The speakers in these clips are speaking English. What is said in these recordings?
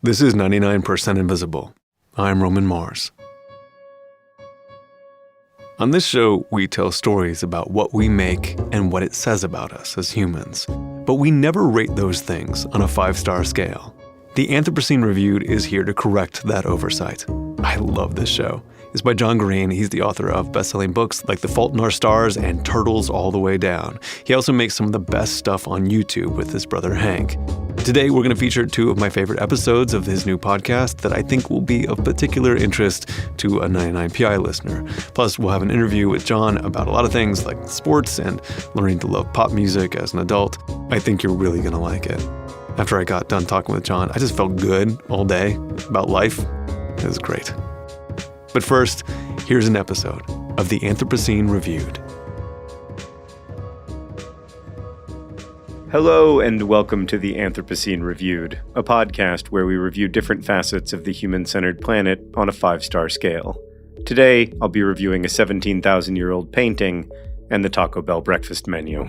This is 99% Invisible. I'm Roman Mars. On this show, we tell stories about what we make and what it says about us as humans. But we never rate those things on a 5-star scale. The Anthropocene Reviewed is here to correct that oversight. I love this show. It's by John Green. He's the author of best-selling books like The Fault in Our Stars and Turtles All the Way Down. He also makes some of the best stuff on YouTube with his brother Hank. Today, we're going to feature 2 of my favorite episodes of his new podcast that I think will be of particular interest to a 99PI listener. Plus, we'll have an interview with John about a lot of things like sports and learning to love pop music as an adult. I think you're really going to like it. After I got done talking with John, I just felt good all day about life. It was great. But first, here's an episode of the Anthropocene Reviewed. Hello and welcome to the Anthropocene Reviewed, a podcast where we review different facets of the human-centered planet on a 5-star scale. Today, I'll be reviewing a 17,000-year-old painting and the Taco Bell breakfast menu.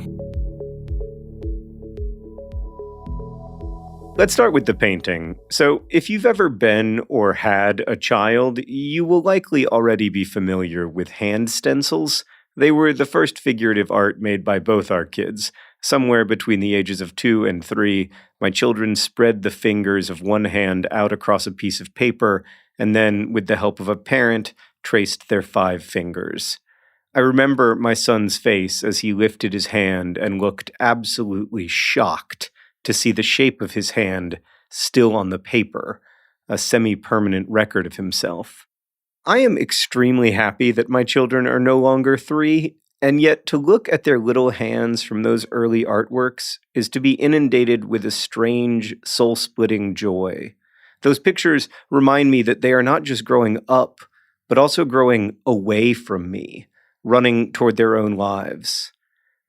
Let's start with the painting. So, if you've ever been or had a child, you will likely already be familiar with hand stencils. They were the first figurative art made by both our kids. Somewhere between the ages of 2 and 3, my children spread the fingers of one hand out across a piece of paper, and then, with the help of a parent, traced their 5 fingers. I remember my son's face as he lifted his hand and looked absolutely shocked to see the shape of his hand still on the paper, a semi-permanent record of himself. I am extremely happy that my children are no longer 3, and yet to look at their little hands from those early artworks is to be inundated with a strange, soul-splitting joy. Those pictures remind me that they are not just growing up, but also growing away from me, running toward their own lives.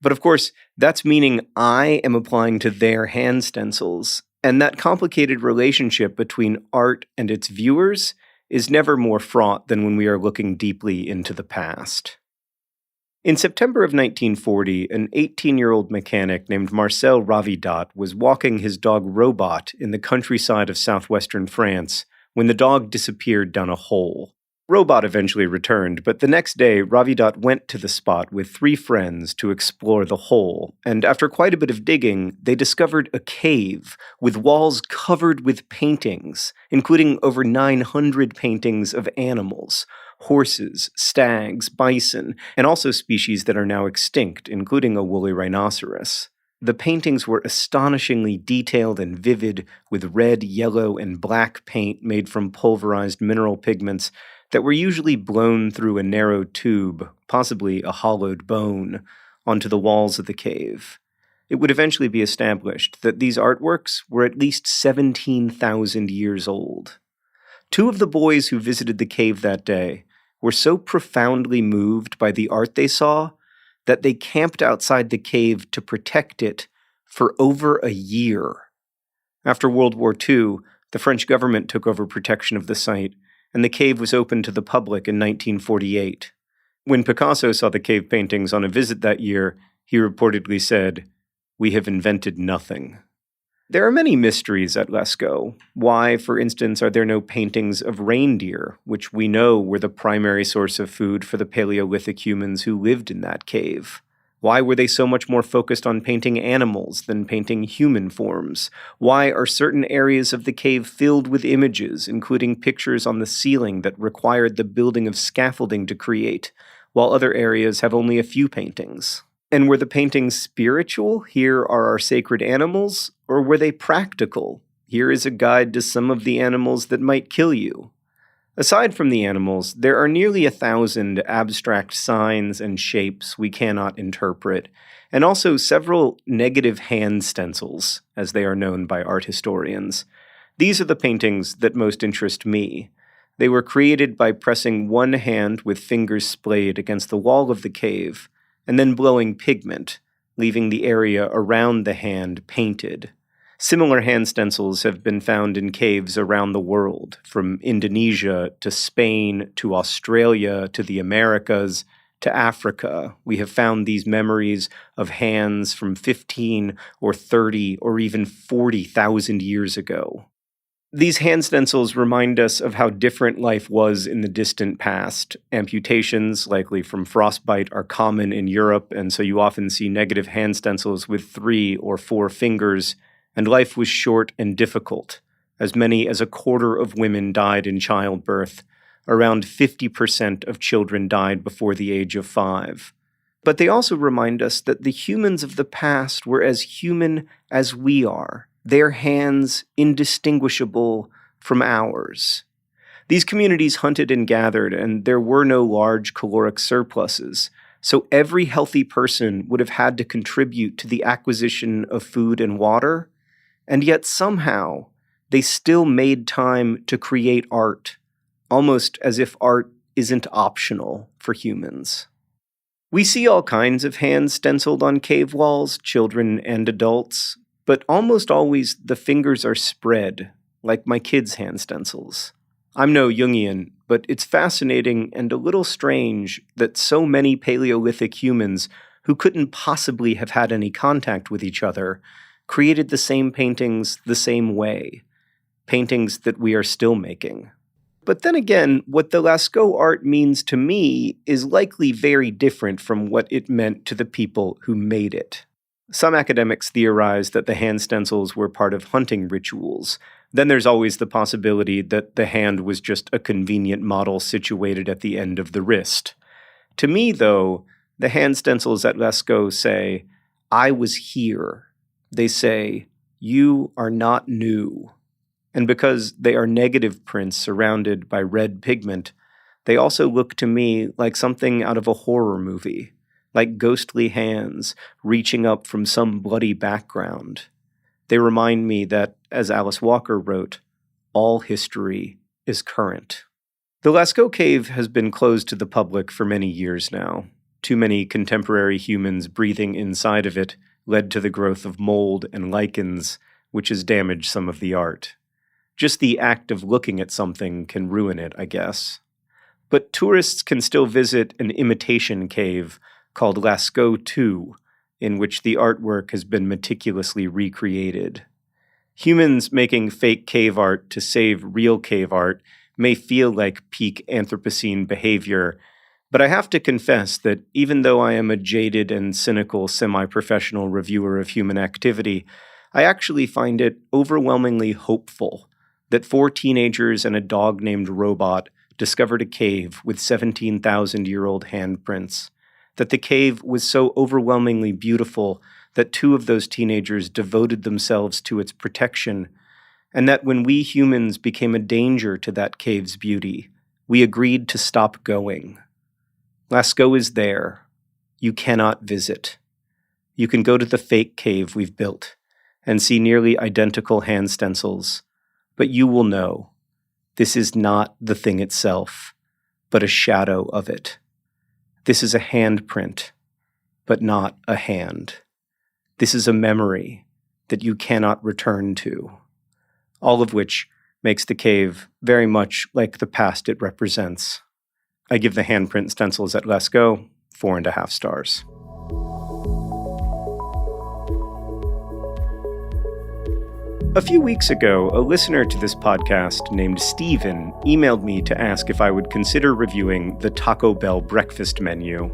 But of course, that's meaning I am applying to their hand stencils, and that complicated relationship between art and its viewers is never more fraught than when we are looking deeply into the past. In September of 1940, an 18-year-old mechanic named Marcel Ravidat was walking his dog Robot in the countryside of southwestern France when the dog disappeared down a hole. Robot eventually returned, but the next day, Ravidat went to the spot with 3 friends to explore the hole, and after quite a bit of digging, they discovered a cave with walls covered with paintings, including over 900 paintings of animals, horses, stags, bison, and also species that are now extinct, including a woolly rhinoceros. The paintings were astonishingly detailed and vivid, with red, yellow, and black paint made from pulverized mineral pigments that were usually blown through a narrow tube, possibly a hollowed bone, onto the walls of the cave. It would eventually be established that these artworks were at least 17,000 years old. 2 of the boys who visited the cave that day were so profoundly moved by the art they saw that they camped outside the cave to protect it for over a year. After World War II, the French government took over protection of the site, and the cave was opened to the public in 1948. When Picasso saw the cave paintings on a visit that year, he reportedly said, "We have invented nothing." There are many mysteries at Lascaux. Why, for instance, are there no paintings of reindeer, which we know were the primary source of food for the Paleolithic humans who lived in that cave? Why were they so much more focused on painting animals than painting human forms? Why are certain areas of the cave filled with images, including pictures on the ceiling that required the building of scaffolding to create, while other areas have only a few paintings? And were the paintings spiritual? Here are our sacred animals? Or were they practical? Here is a guide to some of the animals that might kill you. Aside from the animals, there are nearly 1,000 abstract signs and shapes we cannot interpret, and also several negative hand stencils, as they are known by art historians. These are the paintings that most interest me. They were created by pressing one hand with fingers splayed against the wall of the cave, and then blowing pigment, leaving the area around the hand painted. Similar hand stencils have been found in caves around the world, from Indonesia to Spain to Australia to the Americas to Africa. We have found these memories of hands from 15 or 30 or even 40,000 years ago. These hand stencils remind us of how different life was in the distant past. Amputations, likely from frostbite, are common in Europe, and so you often see negative hand stencils with 3 or 4 fingers, and life was short and difficult. As many as a quarter of women died in childbirth. Around 50% of children died before the age of 5. But they also remind us that the humans of the past were as human as we are, their hands indistinguishable from ours. These communities hunted and gathered, and there were no large caloric surpluses, so every healthy person would have had to contribute to the acquisition of food and water, and yet somehow they still made time to create art, almost as if art isn't optional for humans. We see all kinds of hands stenciled on cave walls, children and adults, but almost always the fingers are spread, like my kids' hand stencils. I'm no Jungian, but it's fascinating and a little strange that so many Paleolithic humans who couldn't possibly have had any contact with each other created the same paintings the same way, paintings that we are still making. But then again, what the Lascaux art means to me is likely very different from what it meant to the people who made it. Some academics theorize that the hand stencils were part of hunting rituals. Then there's always the possibility that the hand was just a convenient model situated at the end of the wrist. To me, though, the hand stencils at Lascaux say, "I was here." They say, "You are not new." And because they are negative prints surrounded by red pigment, they also look to me like something out of a horror movie, like ghostly hands reaching up from some bloody background. They remind me that, as Alice Walker wrote, all history is current. The Lascaux Cave has been closed to the public for many years now. Too many contemporary humans breathing inside of it led to the growth of mold and lichens, which has damaged some of the art. Just the act of looking at something can ruin it, I guess. But tourists can still visit an imitation cave called Lascaux II, in which the artwork has been meticulously recreated. Humans making fake cave art to save real cave art may feel like peak Anthropocene behavior, but I have to confess that even though I am a jaded and cynical semi-professional reviewer of human activity, I actually find it overwhelmingly hopeful that 4 teenagers and a dog named Robot discovered a cave with 17,000-year-old handprints, that the cave was so overwhelmingly beautiful that 2 of those teenagers devoted themselves to its protection, and that when we humans became a danger to that cave's beauty, we agreed to stop going. Lascaux is there. You cannot visit. You can go to the fake cave we've built and see nearly identical hand stencils, but you will know this is not the thing itself, but a shadow of it. This is a handprint, but not a hand. This is a memory that you cannot return to. All of which makes the cave very much like the past it represents. I give the handprint stencils at Lascaux 4.5 stars. A few weeks ago, a listener to this podcast named Steven emailed me to ask if I would consider reviewing the Taco Bell breakfast menu.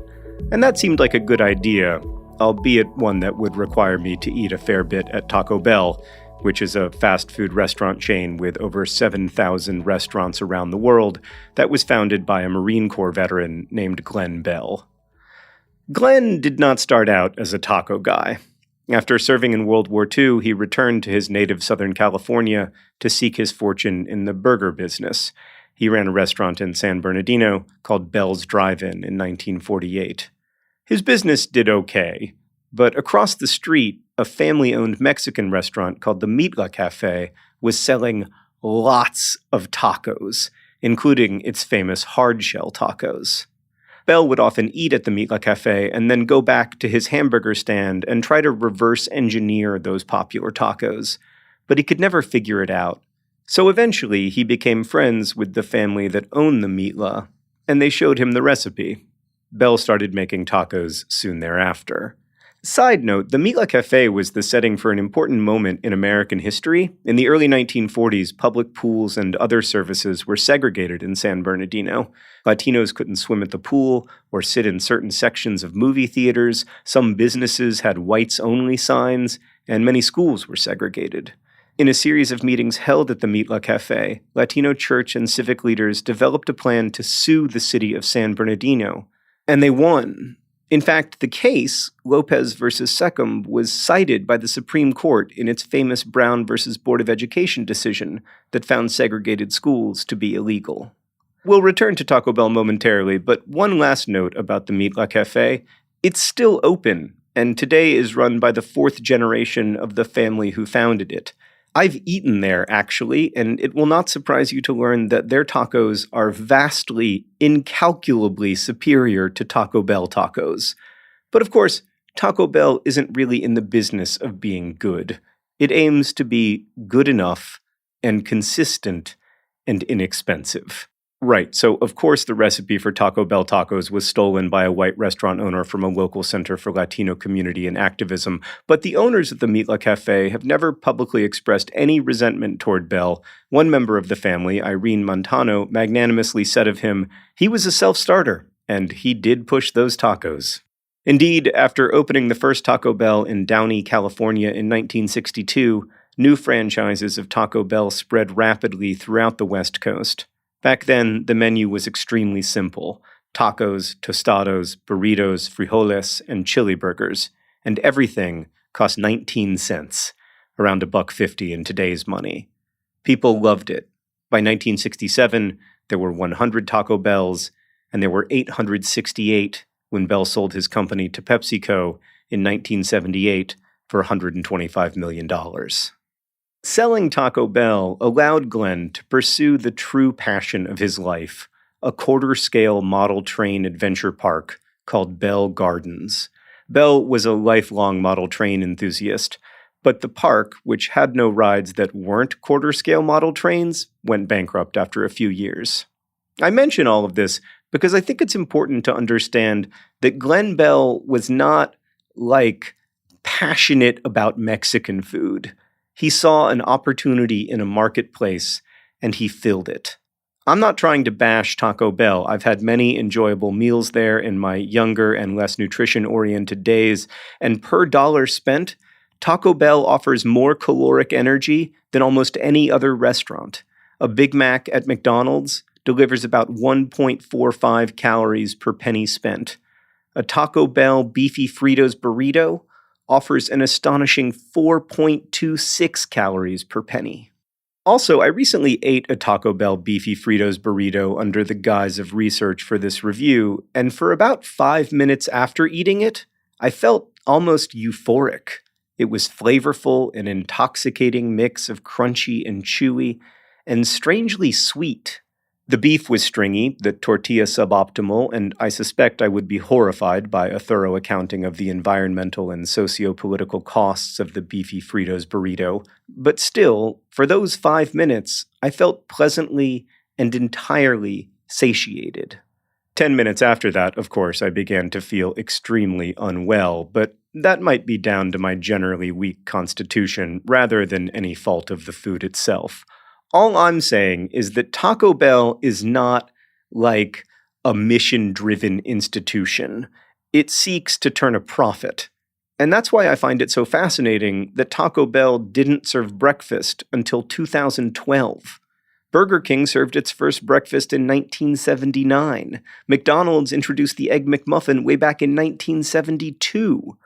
And that seemed like a good idea, albeit one that would require me to eat a fair bit at Taco Bell, which is a fast food restaurant chain with over 7,000 restaurants around the world that was founded by a Marine Corps veteran named Glenn Bell. Glenn did not start out as a taco guy. After serving in World War II, he returned to his native Southern California to seek his fortune in the burger business. He ran a restaurant in San Bernardino called Bell's Drive-In in 1948. His business did okay, but across the street, a family-owned Mexican restaurant called the Mitla Cafe was selling lots of tacos, including its famous hard-shell tacos. Bell would often eat at the Mitla Cafe and then go back to his hamburger stand and try to reverse engineer those popular tacos, but he could never figure it out. So eventually he became friends with the family that owned the Mitla, and they showed him the recipe. Bell started making tacos soon thereafter. Side note, the Mitla Cafe was the setting for an important moment in American history. In the early 1940s, public pools and other services were segregated in San Bernardino. Latinos couldn't swim at the pool or sit in certain sections of movie theaters. Some businesses had whites-only signs, and many schools were segregated. In a series of meetings held at the Mitla Cafe, Latino church and civic leaders developed a plan to sue the city of San Bernardino, and they won. In fact, the case, Lopez versus Secum, was cited by the Supreme Court in its famous Brown versus Board of Education decision that found segregated schools to be illegal. We'll return to Taco Bell momentarily, but one last note about the Mitla Cafe. It's still open, and today is run by the fourth generation of the family who founded it. I've eaten there, actually, and it will not surprise you to learn that their tacos are vastly, incalculably superior to Taco Bell tacos. But of course, Taco Bell isn't really in the business of being good. It aims to be good enough and consistent and inexpensive. Right, so of course the recipe for Taco Bell tacos was stolen by a white restaurant owner from a local center for Latino community and activism, but the owners of the Mitla Cafe have never publicly expressed any resentment toward Bell. One member of the family, Irene Montano, magnanimously said of him, "He was a self-starter, and he did push those tacos." Indeed, after opening the first Taco Bell in Downey, California in 1962, new franchises of Taco Bell spread rapidly throughout the West Coast. Back then, the menu was extremely simple: tacos, tostados, burritos, frijoles, and chili burgers, and everything cost 19 cents, around $1.50 in today's money. People loved it. By 1967, there were 100 Taco Bells, and there were 868 when Bell sold his company to PepsiCo in 1978 for $125 million. Selling Taco Bell allowed Glenn to pursue the true passion of his life, a quarter-scale model train adventure park called Bell Gardens. Bell was a lifelong model train enthusiast, but the park, which had no rides that weren't quarter-scale model trains, went bankrupt after a few years. I mention all of this because I think it's important to understand that Glenn Bell was not, passionate about Mexican food. He saw an opportunity in a marketplace, and he filled it. I'm not trying to bash Taco Bell. I've had many enjoyable meals there in my younger and less nutrition-oriented days, and per dollar spent, Taco Bell offers more caloric energy than almost any other restaurant. A Big Mac at McDonald's delivers about 1.45 calories per penny spent. A Taco Bell Beefy Fritos burrito offers an astonishing 4.26 calories per penny. Also, I recently ate a Taco Bell Beefy Fritos burrito under the guise of research for this review, and for about 5 minutes after eating it, I felt almost euphoric. It was flavorful, an intoxicating mix of crunchy and chewy, and strangely sweet. The beef was stringy, the tortilla suboptimal, and I suspect I would be horrified by a thorough accounting of the environmental and socio-political costs of the Beefy Fritos burrito. But still, for those 5 minutes, I felt pleasantly and entirely satiated. 10 minutes after that, of course, I began to feel extremely unwell, but that might be down to my generally weak constitution rather than any fault of the food itself. All I'm saying is that Taco Bell is not like a mission-driven institution. It seeks to turn a profit. And that's why I find it so fascinating that Taco Bell didn't serve breakfast until 2012. Burger King served its first breakfast in 1979. McDonald's introduced the Egg McMuffin way back in 1972.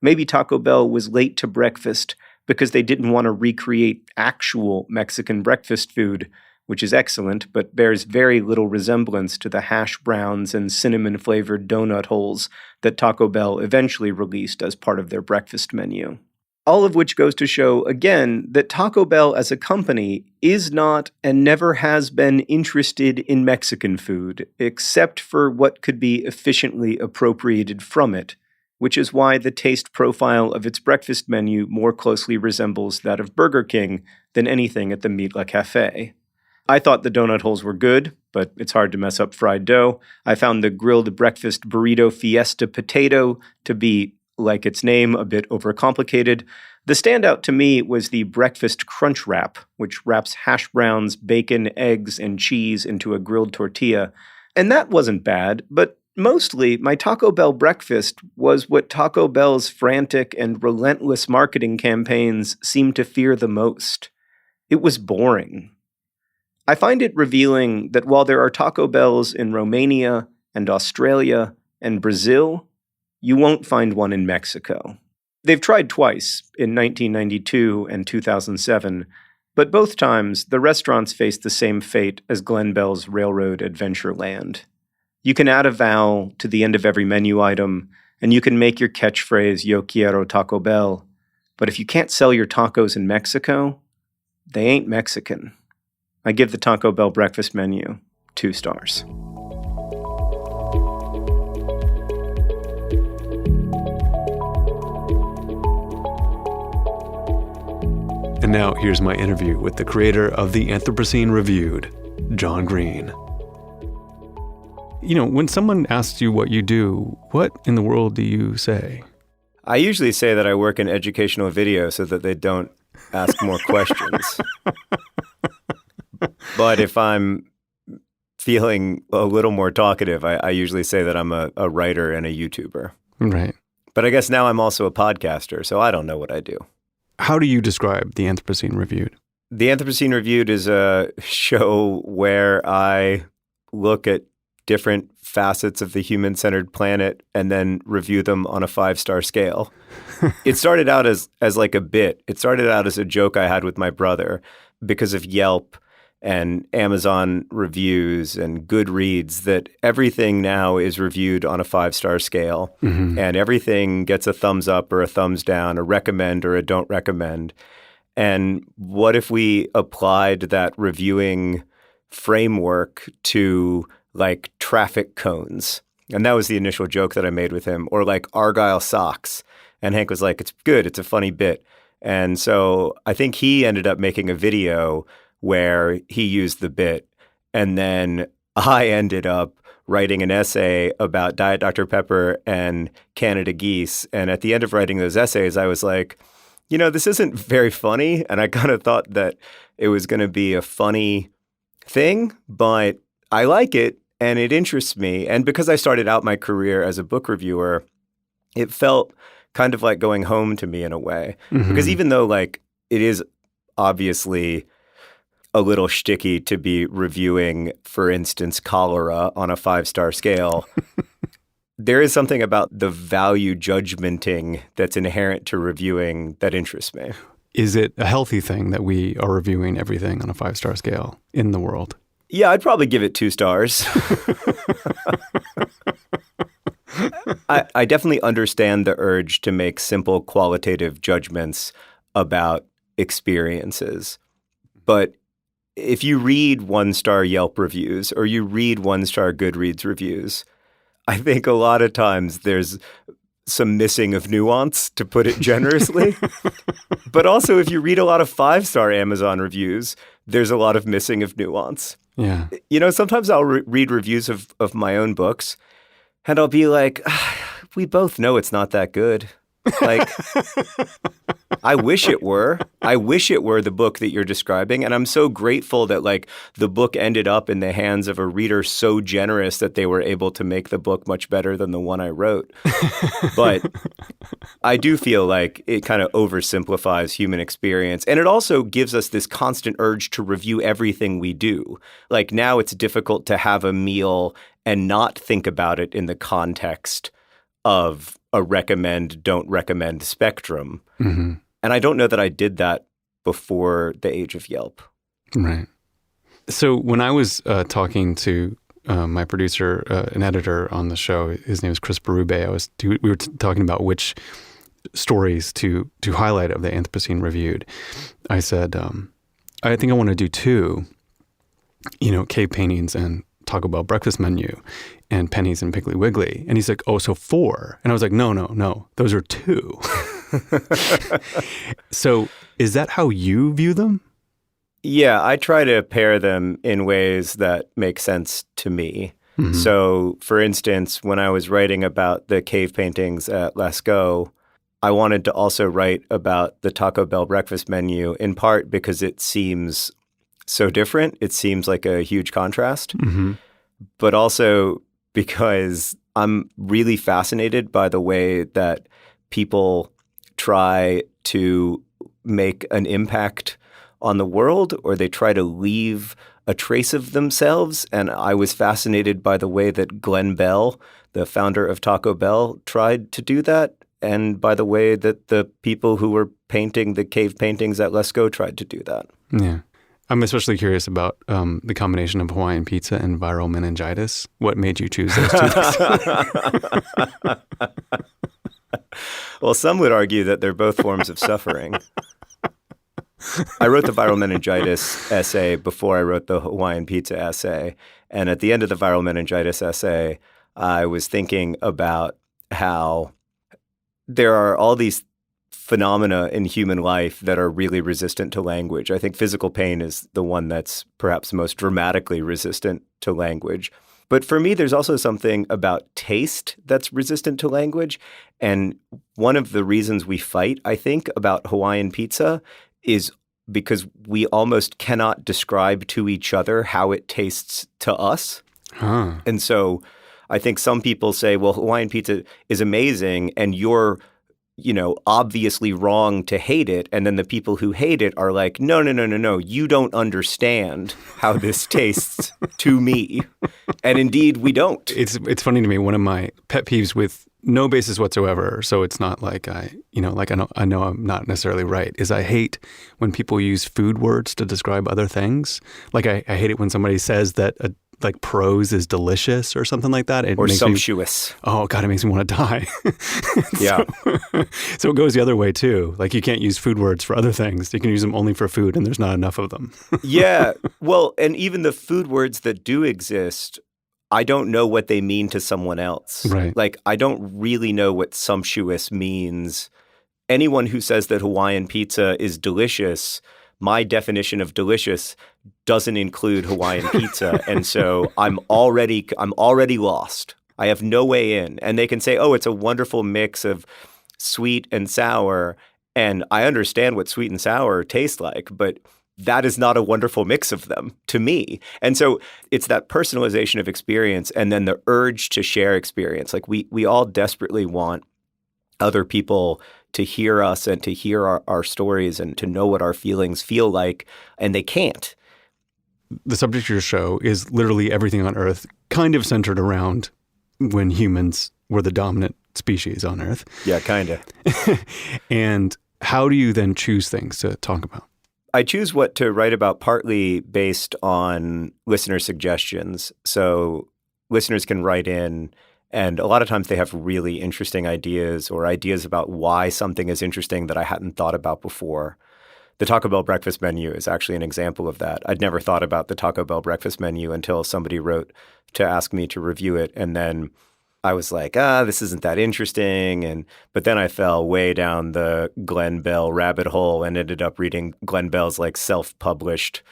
Maybe Taco Bell was late to breakfast because they didn't want to recreate actual Mexican breakfast food, which is excellent, but bears very little resemblance to the hash browns and cinnamon-flavored donut holes that Taco Bell eventually released as part of their breakfast menu. All of which goes to show, again, that Taco Bell as a company is not and never has been interested in Mexican food, except for what could be efficiently appropriated from it, which is why the taste profile of its breakfast menu more closely resembles that of Burger King than anything at the Mitla Cafe. I thought the donut holes were good, but it's hard to mess up fried dough. I found the grilled breakfast burrito fiesta potato to be like its name, a bit overcomplicated. The standout to me was the breakfast crunch wrap, which wraps hash browns, bacon, eggs, and cheese into a grilled tortilla. And that wasn't bad, but mostly my Taco Bell breakfast was what Taco Bell's frantic and relentless marketing campaigns seemed to fear the most. It was boring. I find it revealing that while there are Taco Bells in Romania and Australia and Brazil, you won't find one in Mexico. They've tried twice, in 1992 and 2007, but both times the restaurants faced the same fate as Glen Bell's Railroad Adventureland. You can add a vowel to the end of every menu item, and you can make your catchphrase, Yo quiero Taco Bell, but if you can't sell your tacos in Mexico, they ain't Mexican. I give the Taco Bell breakfast menu 2 stars. And now here's my interview with the creator of the Anthropocene Reviewed, John Green. You know, when someone asks you what you do, what in the world do you say? I usually say that I work in educational video so that they don't ask more questions. But if I'm feeling a little more talkative, I usually say that I'm a writer and a YouTuber. Right. But I guess now I'm also a podcaster, so I don't know what I do. How do you describe the Anthropocene Reviewed? The Anthropocene Reviewed is a show where I look at different facets of the human-centered planet and then review them on a 5-star scale. It started out as like a bit. It started out as a joke I had with my brother because of Yelp and Amazon reviews and Goodreads, that everything now is reviewed on a 5-star scale. Mm-hmm. And everything gets a thumbs up or a thumbs down, a recommend or a don't recommend. And what if we applied that reviewing framework to like traffic cones? And that was the initial joke that I made with him. Or like Argyle socks. And Hank was like, it's good. It's a funny bit. And so I think he ended up making a video where he used the bit. And then I ended up writing an essay about Diet Dr. Pepper and Canada geese. And at the end of writing those essays, I was like, you know, this isn't very funny. And I kind of thought that it was going to be a funny thing, but I like it and it interests me. And because I started out my career as a book reviewer, it felt kind of like going home to me in a way. Mm-hmm. Because even though like it is obviously a little shticky to be reviewing, for instance, cholera on a 5-star scale, there is something about the value judgmenting that's inherent to reviewing that interests me. Is it a healthy thing that we are reviewing everything on a 5-star scale in the world? Yeah, I'd probably give it 2 stars. I definitely understand the urge to make simple qualitative judgments about experiences. But if you read 1-star Yelp reviews or you read 1-star Goodreads reviews, I think a lot of times there's some missing of nuance, to put it generously. But also if you read a lot of 5-star Amazon reviews, there's a lot of missing of nuance. Yeah. You know, sometimes I'll read reviews of my own books and I'll be like, we both know it's not that good. Like, I wish it were. I wish it were the book that you're describing. And I'm so grateful that like the book ended up in the hands of a reader so generous that they were able to make the book much better than the one I wrote. But I do feel like it kind of oversimplifies human experience. And it also gives us this constant urge to review everything we do. Like now it's difficult to have a meal and not think about it in the context of a recommend, don't recommend spectrum. Mm-hmm. And I don't know that I did that before the age of Yelp. Right. So when I was talking to my producer, an editor on the show, his name is Chris Berube, we were talking about which stories to highlight of the Anthropocene Reviewed. I said, I think I want to do 2, cave paintings and Taco Bell breakfast menu and pennies and Piggly Wiggly. And he's like, oh, so 4. And I was like, no, those are 2. So is that how you view them? Yeah, I try to pair them in ways that make sense to me. Mhm. So, for instance, when I was writing about the cave paintings at Lascaux, I wanted to also write about the Taco Bell breakfast menu, in part because it seems so different. It seems like a huge contrast, Mhm. but also because I'm really fascinated by the way that people try to make an impact on the world, or they try to leave a trace of themselves. And I was fascinated by the way that Glenn Bell, the founder of Taco Bell, tried to do that, and by the way that the people who were painting the cave paintings at Lascaux tried to do that. Yeah. I'm especially curious about the combination of Hawaiian pizza and viral meningitis. What made you choose those two things? Well, some would argue that they're both forms of suffering. I wrote the viral meningitis essay before I wrote the Hawaiian pizza essay. And at the end of the viral meningitis essay, I was thinking about how there are all these phenomena in human life that are really resistant to language. I think physical pain is the one that's perhaps most dramatically resistant to language. But for me, there's also something about taste that's resistant to language. And one of the reasons we fight, I think, about Hawaiian pizza is because we almost cannot describe to each other how it tastes to us. Huh. And so I think some people say, well, Hawaiian pizza is amazing and you're, obviously wrong to hate it. And then the people who hate it are like, no, you don't understand how this tastes to me. And indeed, we don't. It's funny to me. One of my pet peeves with no basis whatsoever, so it's not like I know I'm not necessarily right, is I hate when people use food words to describe other things. Like I hate it when somebody says that like prose is delicious or something like that. Or sumptuous. Oh God, it makes me want to die. Yeah. So it goes the other way too. Like you can't use food words for other things. You can use them only for food and there's not enough of them. Yeah. Well, and even the food words that do exist, I don't know what they mean to someone else. Right. Like I don't really know what sumptuous means. Anyone who says that Hawaiian pizza is delicious, my definition of delicious doesn't include Hawaiian pizza. And so I'm already lost. I have no way in. And they can say, oh, it's a wonderful mix of sweet and sour. And I understand what sweet and sour taste like, but that is not a wonderful mix of them to me. And so it's that personalization of experience and then the urge to share experience. Like we all desperately want other people to hear us and to hear our stories and to know what our feelings feel like, and they can't. The subject of your show is literally everything on Earth, kind of centered around when humans were the dominant species on Earth. Yeah, kind of. And how do you then choose things to talk about? I choose what to write about partly based on listener suggestions. So listeners can write in, and a lot of times they have really interesting ideas or ideas about why something is interesting that I hadn't thought about before. The Taco Bell breakfast menu is actually an example of that. I'd never thought about the Taco Bell breakfast menu until somebody wrote to ask me to review it. And then I was like, this isn't that interesting. But then I fell way down the Glenn Bell rabbit hole and ended up reading Glenn Bell's like self-published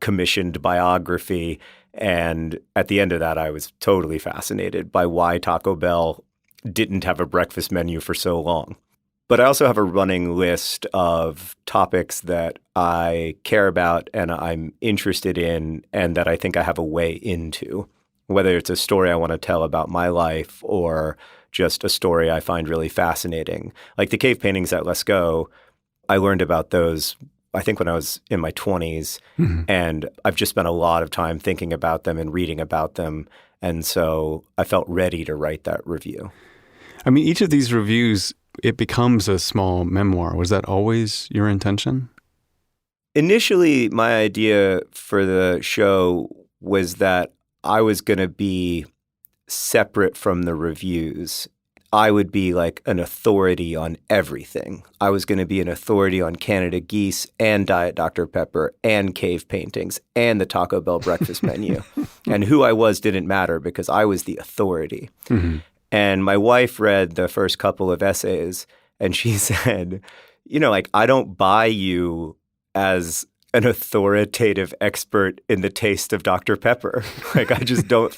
commissioned biography. And at the end of that, I was totally fascinated by why Taco Bell didn't have a breakfast menu for so long. But I also have a running list of topics that I care about and I'm interested in and that I think I have a way into, whether it's a story I want to tell about my life or just a story I find really fascinating. Like the cave paintings at Lascaux, I learned about those, I think when I was in my 20s, and I've just spent a lot of time thinking about them and reading about them. And so I felt ready to write that review. I mean, each of these reviews, it becomes a small memoir. Was that always your intention? Initially, my idea for the show was that I was going to be separate from the reviews. I would be like an authority on everything. I was going to be an authority on Canada Geese and Diet Dr. Pepper and cave paintings and the Taco Bell breakfast menu. And who I was didn't matter because I was the authority. Mm-hmm. And my wife read the first couple of essays and she said, like, I don't buy you as an authoritative expert in the taste of Dr. Pepper. Like, I don't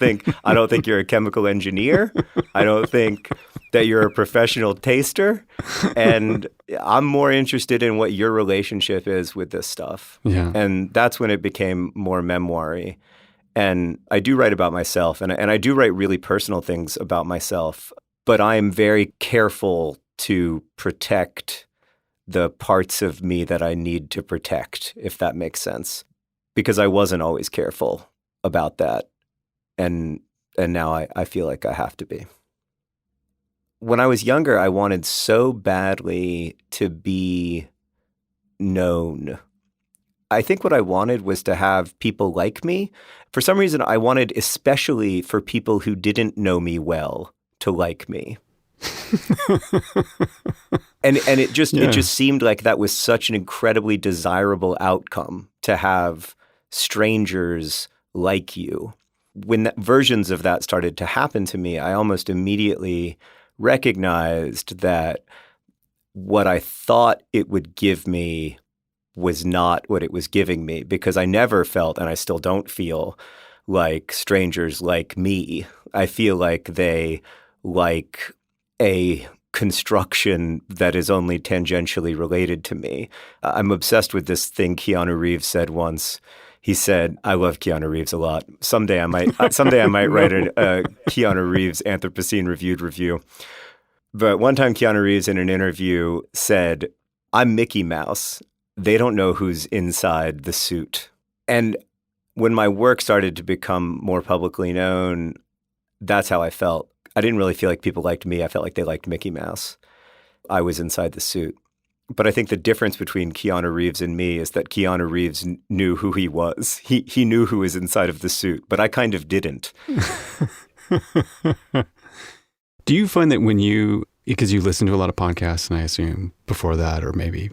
think you're a chemical engineer. I don't think that you're a professional taster. And I'm more interested in what your relationship is with this stuff. Yeah. And that's when it became more memoir-y. And I do write about myself, and I do write really personal things about myself, but I'm very careful to protect the parts of me that I need to protect, if that makes sense, because I wasn't always careful about that. And now I feel like I have to be. When I was younger, I wanted so badly to be known. I think what I wanted was to have people like me. For some reason, I wanted especially for people who didn't know me well to like me. And it just seemed like that was such an incredibly desirable outcome, to have strangers like you. When versions of that started to happen to me, I almost immediately recognized that what I thought it would give me was not what it was giving me, because I never felt, and I still don't feel, like strangers like me. I feel like they like a construction that is only tangentially related to me. I'm obsessed with this thing Keanu Reeves said once. He said, I love Keanu Reeves a lot. Someday I might write a Keanu Reeves Anthropocene Reviewed review. But one time Keanu Reeves in an interview said, I'm Mickey Mouse. They don't know who's inside the suit. And when my work started to become more publicly known, that's how I felt. I didn't really feel like people liked me. I felt like they liked Mickey Mouse. I was inside the suit. But I think the difference between Keanu Reeves and me is that Keanu Reeves knew who he was. He knew who was inside of the suit, but I kind of didn't. Do you find that because you listen to a lot of podcasts, and I assume before that, or maybe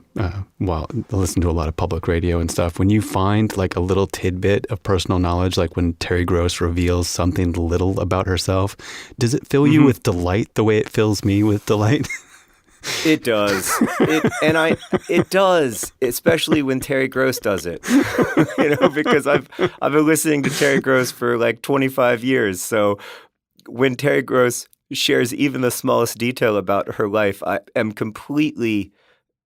listen to a lot of public radio and stuff, when you find like a little tidbit of personal knowledge, like when Terry Gross reveals something little about herself, does it fill you with delight the way it fills me with delight? It does. It does, especially when Terry Gross does it. Because I've been listening to Terry Gross for like 25 years. So when Terry Gross shares even the smallest detail about her life, I am completely,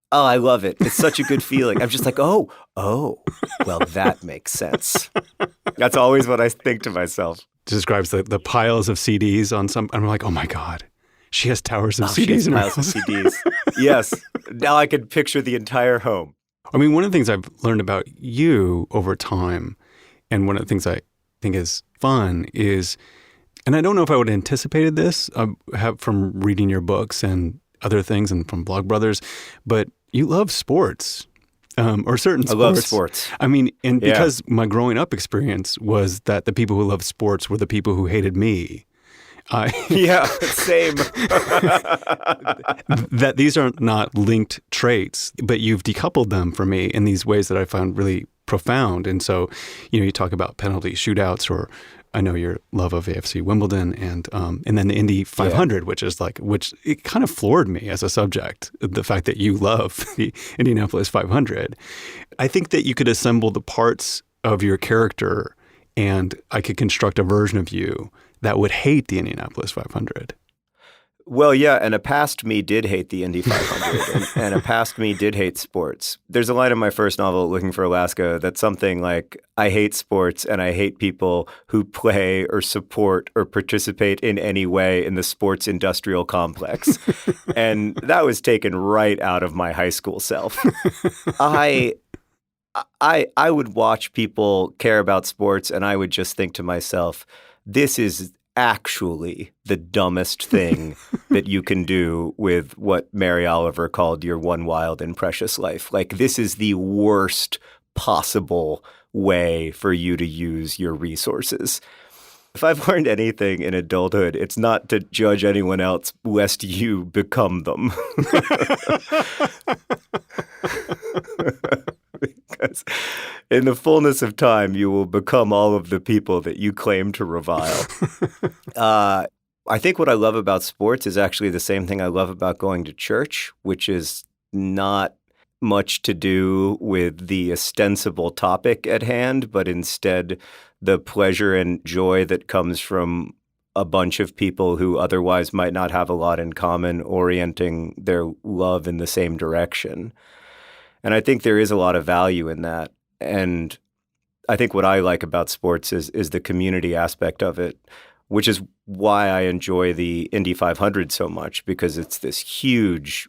I love it. It's such a good feeling. I'm just like, oh, well, that makes sense. That's always what I think to myself. Describes the piles of CDs on some, I'm like, oh my God, she has towers of CDs in her house. Piles of CDs. Yes. Now I can picture the entire home. I mean, one of the things I've learned about you over time, and one of the things I think is fun is, and I don't know if I would have anticipated this from reading your books and other things and from Blog Brothers, but you love sports, or certain sports. I love sports. I mean, and because my growing up experience was that the people who loved sports were the people who hated me. Yeah, same. That these are not linked traits, but you've decoupled them for me in these ways that I found really profound. And so, you talk about penalty shootouts, or I know your love of AFC Wimbledon, and then the Indy 500, which it kind of floored me as a subject, the fact that you love the Indianapolis 500. I think that you could assemble the parts of your character, and I could construct a version of you that would hate the Indianapolis 500. Well, yeah, and a past me did hate the Indy 500, and a past me did hate sports. There's a line in my first novel, Looking for Alaska, that's something like, I hate sports and I hate people who play or support or participate in any way in the sports industrial complex. And that was taken right out of my high school self. I would watch people care about sports, and I would just think to myself, this is actually the dumbest thing that you can do with what Mary Oliver called your one wild and precious life. Like, this is the worst possible way for you to use your resources. If I've learned anything in adulthood, it's not to judge anyone else lest you become them. Because in the fullness of time, you will become all of the people that you claim to revile. I think what I love about sports is actually the same thing I love about going to church, which is not much to do with the ostensible topic at hand, but instead the pleasure and joy that comes from a bunch of people who otherwise might not have a lot in common orienting their love in the same direction. And I think there is a lot of value in that. And I think what I like about sports is the community aspect of it, which is why I enjoy the Indy 500 so much, because it's this huge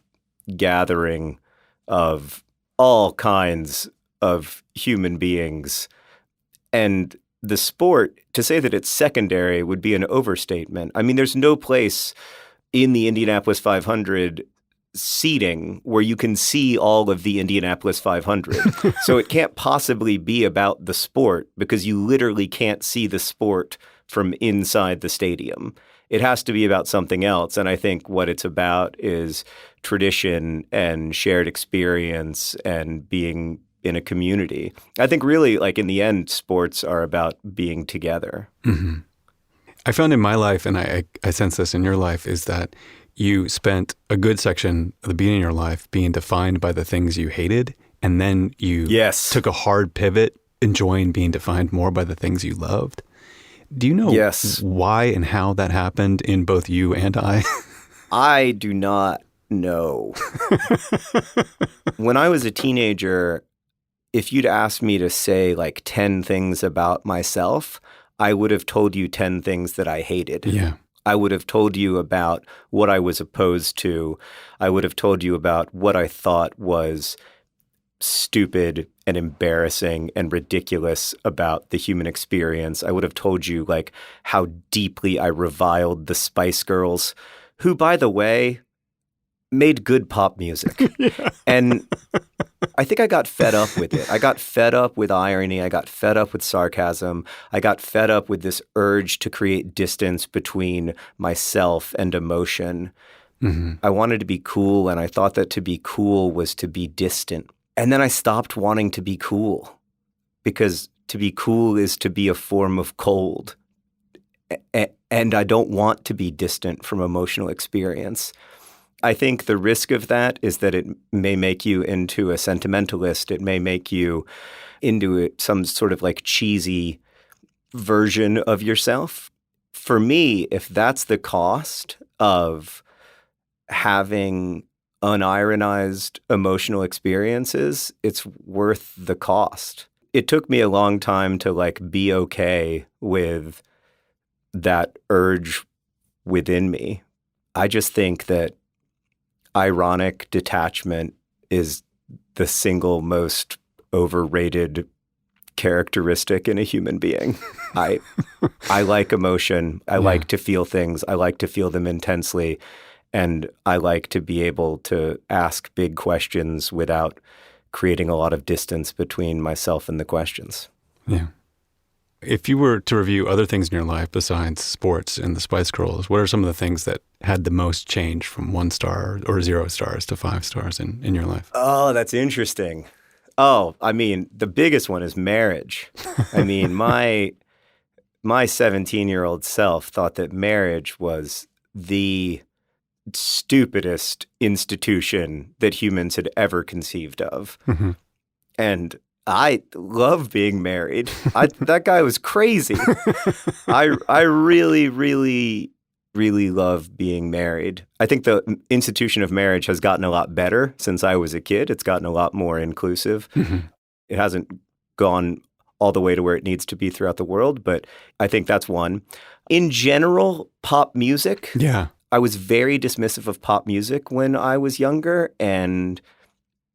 gathering of all kinds of human beings. And the sport, to say that it's secondary would be an overstatement. I mean, there's no place in the Indianapolis 500 seating where you can see all of the Indianapolis 500. So it can't possibly be about the sport because you literally can't see the sport from inside the stadium. It has to be about something else. And I think what it's about is tradition and shared experience and being in a community. I think really, like, in the end, sports are about being together. Mm-hmm. I found in my life, and I sense this in your life, is that you spent a good section of the beginning of your life being defined by the things you hated, and then you took a hard pivot, enjoying being defined more by the things you loved. Do you know why and how that happened in both you and I? I do not know. When I was a teenager, if you'd asked me to say like 10 things about myself, I would have told you 10 things that I hated. Yeah. I would have told you about what I was opposed to. I would have told you about what I thought was stupid and embarrassing and ridiculous about the human experience. I would have told you like how deeply I reviled the Spice Girls, who, by the way, made good pop music. Yeah. And I think I got fed up with it. I got fed up with irony. I got fed up with sarcasm. I got fed up with this urge to create distance between myself and emotion. Mm-hmm. I wanted to be cool, and I thought that to be cool was to be distant. And then I stopped wanting to be cool, because to be cool is to be a form of cold. And I don't want to be distant from emotional experience. I think the risk of that is that it may make you into a sentimentalist. It may make you into some sort of like cheesy version of yourself. For me, if that's the cost of having unironized emotional experiences, it's worth the cost. It took me a long time to like be okay with that urge within me. I just think that ironic detachment is the single most overrated characteristic in a human being. I like emotion. I like to feel things. I like to feel them intensely. And I like to be able to ask big questions without creating a lot of distance between myself and the questions. Yeah. If you were to review other things in your life besides sports and the Spice Girls, what are some of the things that had the most change from 1 star or 0 stars to 5 stars in your life? Oh, that's interesting. Oh, I mean, the biggest one is marriage. I mean, my 17-year-old self thought that marriage was the stupidest institution that humans had ever conceived of. Mm-hmm. And I love being married. That guy was crazy. I really, really, really love being married. I think the institution of marriage has gotten a lot better since I was a kid. It's gotten a lot more inclusive. Mm-hmm. It hasn't gone all the way to where it needs to be throughout the world, but I think that's one. In general, pop music. Yeah. I was very dismissive of pop music when I was younger, and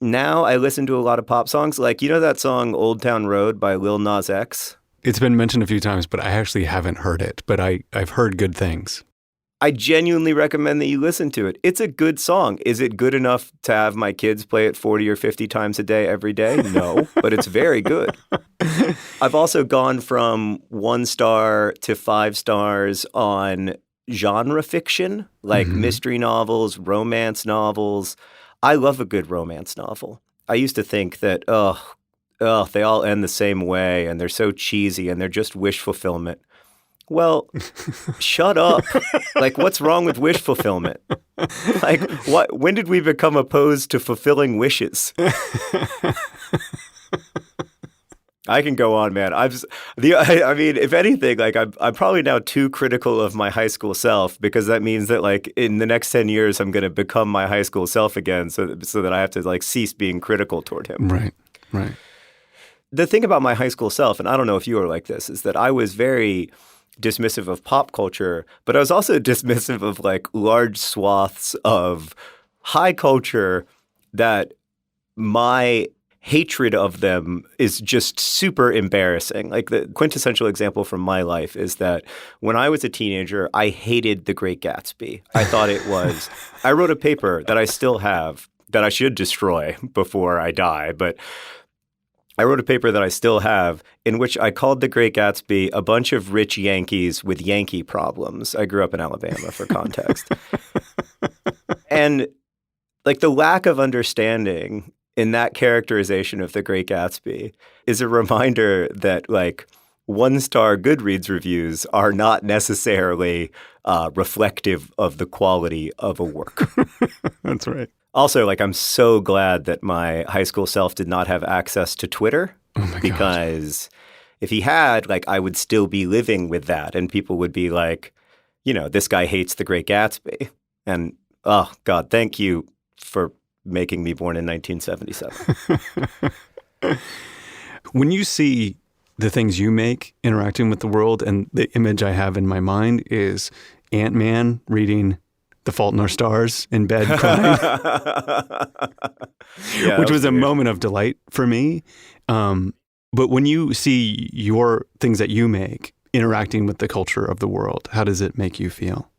now I listen to a lot of pop songs. Like, you know that song Old Town Road by Lil Nas X? It's been mentioned a few times, but I actually haven't heard it. But I've heard good things. I genuinely recommend that you listen to it. It's a good song. Is it good enough to have my kids play it 40 or 50 times a day every day? No, but it's very good. I've also gone from 1 star to 5 stars on genre fiction, like mystery novels, romance novels. I love a good romance novel. I used to think that, they all end the same way and they're so cheesy and they're just wish fulfillment. Well, shut up. Like, what's wrong with wish fulfillment? Like, when did we become opposed to fulfilling wishes? I can go on, man. I mean, if anything, like I'm probably now too critical of my high school self, because that means that like in the next 10 years, I'm going to become my high school self again, so that I have to like cease being critical toward him. Right, right. The thing about my high school self, and I don't know if you are like this, is that I was very dismissive of pop culture, but I was also dismissive of like large swaths of high culture that my hatred of them is just super embarrassing. Like the quintessential example from my life is that when I was a teenager, I hated The Great Gatsby. I thought it was – I wrote a paper that I still have that I should destroy before I die, but – I wrote a paper that I still have in which I called The Great Gatsby a bunch of rich Yankees with Yankee problems. I grew up in Alabama, for context. And like the lack of understanding in that characterization of The Great Gatsby is a reminder that like 1-star Goodreads reviews are not necessarily reflective of the quality of a work. That's right. Also, like, I'm so glad that my high school self did not have access to Twitter, because if he had, like, I would still be living with that, and people would be like, you know, this guy hates The Great Gatsby. And, oh, God, thank you for making me born in 1977. When you see the things you make interacting with the world, and the image I have in my mind is Ant-Man reading The Fault in Our Stars in bed crying, which was a moment of delight for me. But when you see your things that you make interacting with the culture of the world, how does it make you feel?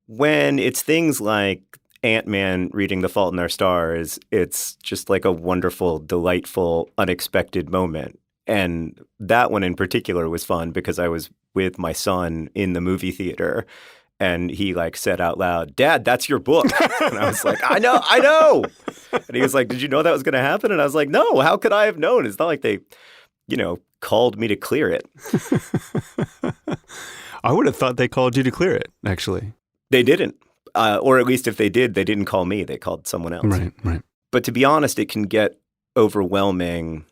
When it's things like Ant-Man reading The Fault in Our Stars, it's just like a wonderful, delightful, unexpected moment. And that one in particular was fun because I was with my son in the movie theater. And he like said out loud, "Dad, that's your book." And I was like, I know. And he was like, "Did you know that was going to happen?" And I was like, "No, how could I have known? It's not like they, you know, called me to clear it." I would have thought they called you to clear it, actually. They didn't. Or at least if they did, they didn't call me. They called someone else. Right. But to be honest, it can get overwhelming.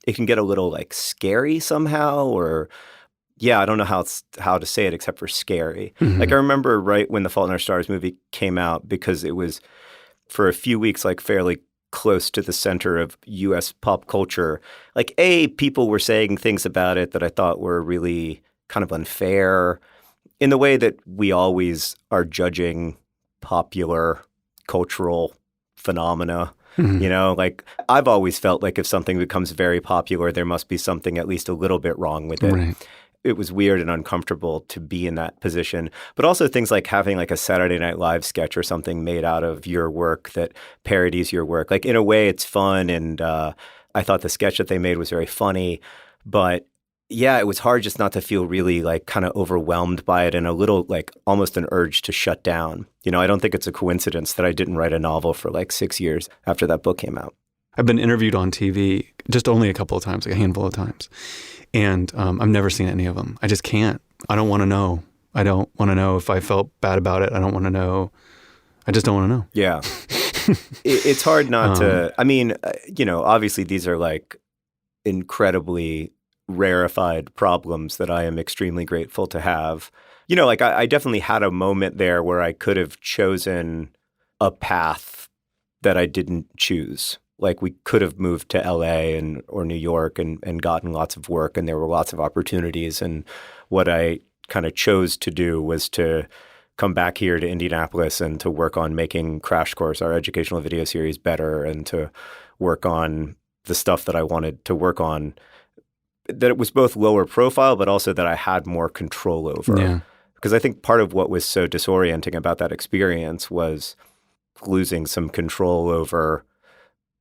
It can get a little like scary somehow, or yeah, I don't know how to say it except for scary. Mm-hmm. Like I remember right when the Fault in Our Stars movie came out, because it was for a few weeks like fairly close to the center of U.S. pop culture. Like people were saying things about it that I thought were really kind of unfair in the way that we always are judging popular cultural phenomena. Mm-hmm. You know, like I've always felt like if something becomes very popular, there must be something at least a little bit wrong with it. Right. It was weird and uncomfortable to be in that position. But also things like having like a Saturday Night Live sketch or something made out of your work that parodies your work. Like in a way it's fun, and I thought the sketch that they made was very funny. But yeah, it was hard just not to feel really like kind of overwhelmed by it and a little like almost an urge to shut down. You know, I don't think it's a coincidence that I didn't write a novel for like 6 years after that book came out. I've been interviewed on TV just only a couple of times, like a handful of times. And I've never seen any of them. I just can't. I don't want to know. I don't want to know if I felt bad about it. I don't want to know. I just don't want to know. Yeah. It's hard not to. I mean, you know, obviously these are like incredibly rarefied problems that I am extremely grateful to have. You know, like I definitely had a moment there where I could have chosen a path that I didn't choose. Like we could have moved to LA or New York and gotten lots of work, and there were lots of opportunities. And what I kind of chose to do was to come back here to Indianapolis and to work on making Crash Course, our educational video series, better, and to work on the stuff that I wanted to work on, that it was both lower profile, but also that I had more control over. Yeah. Because I think part of what was so disorienting about that experience was losing some control over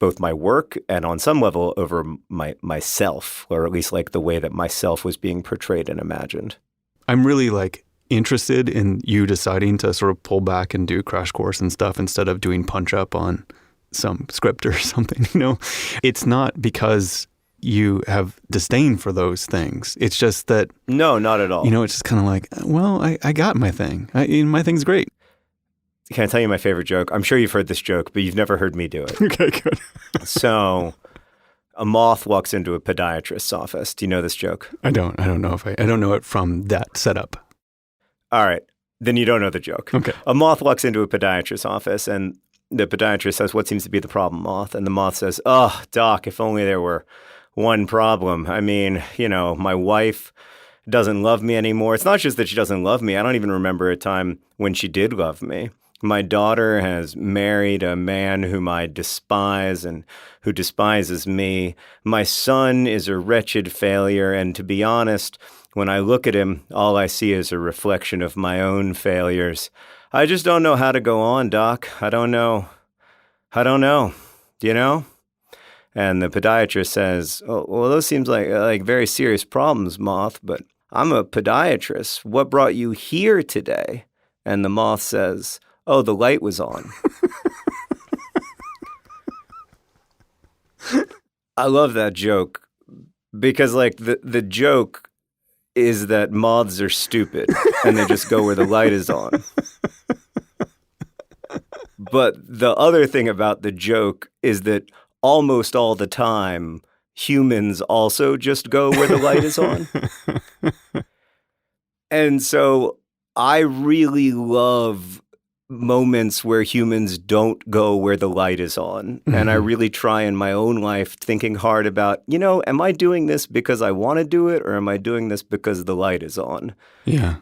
both my work and on some level over myself, or at least like the way that myself was being portrayed and imagined. I'm really like interested in you deciding to sort of pull back and do Crash Course and stuff instead of doing punch up on some script or something, you know? It's not because you have disdain for those things. It's just that, No, not at all. it's just kind of like, well, I got my thing. My thing's great. Can I tell you my favorite joke? I'm sure you've heard this joke, but you've never heard me do it. Okay, good. So a moth walks into a podiatrist's office. Do you know this joke? I don't know I don't know it from that setup. All right. Then you don't know the joke. Okay. A moth walks into a podiatrist's office and the podiatrist says, "What seems to be the problem, moth?" And the moth says, "Oh, doc, if only there were one problem. I mean, my wife doesn't love me anymore. It's not just that she doesn't love me. I don't even remember a time when she did love me. My daughter has married a man whom I despise and who despises me. My son is a wretched failure. And to be honest, when I look at him, all I see is a reflection of my own failures. I just don't know how to go on, doc. I don't know. You know?" And the podiatrist says, "Oh, well, those seems like very serious problems, moth, but I'm a podiatrist. What brought you here today?" And the moth says, "Oh, the light was on." I love that joke because the joke is that moths are stupid and they just go where the light is on. But the other thing about the joke is that almost all the time, humans also just go where the light is on. And so I really love moments where humans don't go where the light is on. Mm-hmm. And I really try in my own life thinking hard about, am I doing this because I want to do it or am I doing this because the light is on? Yeah.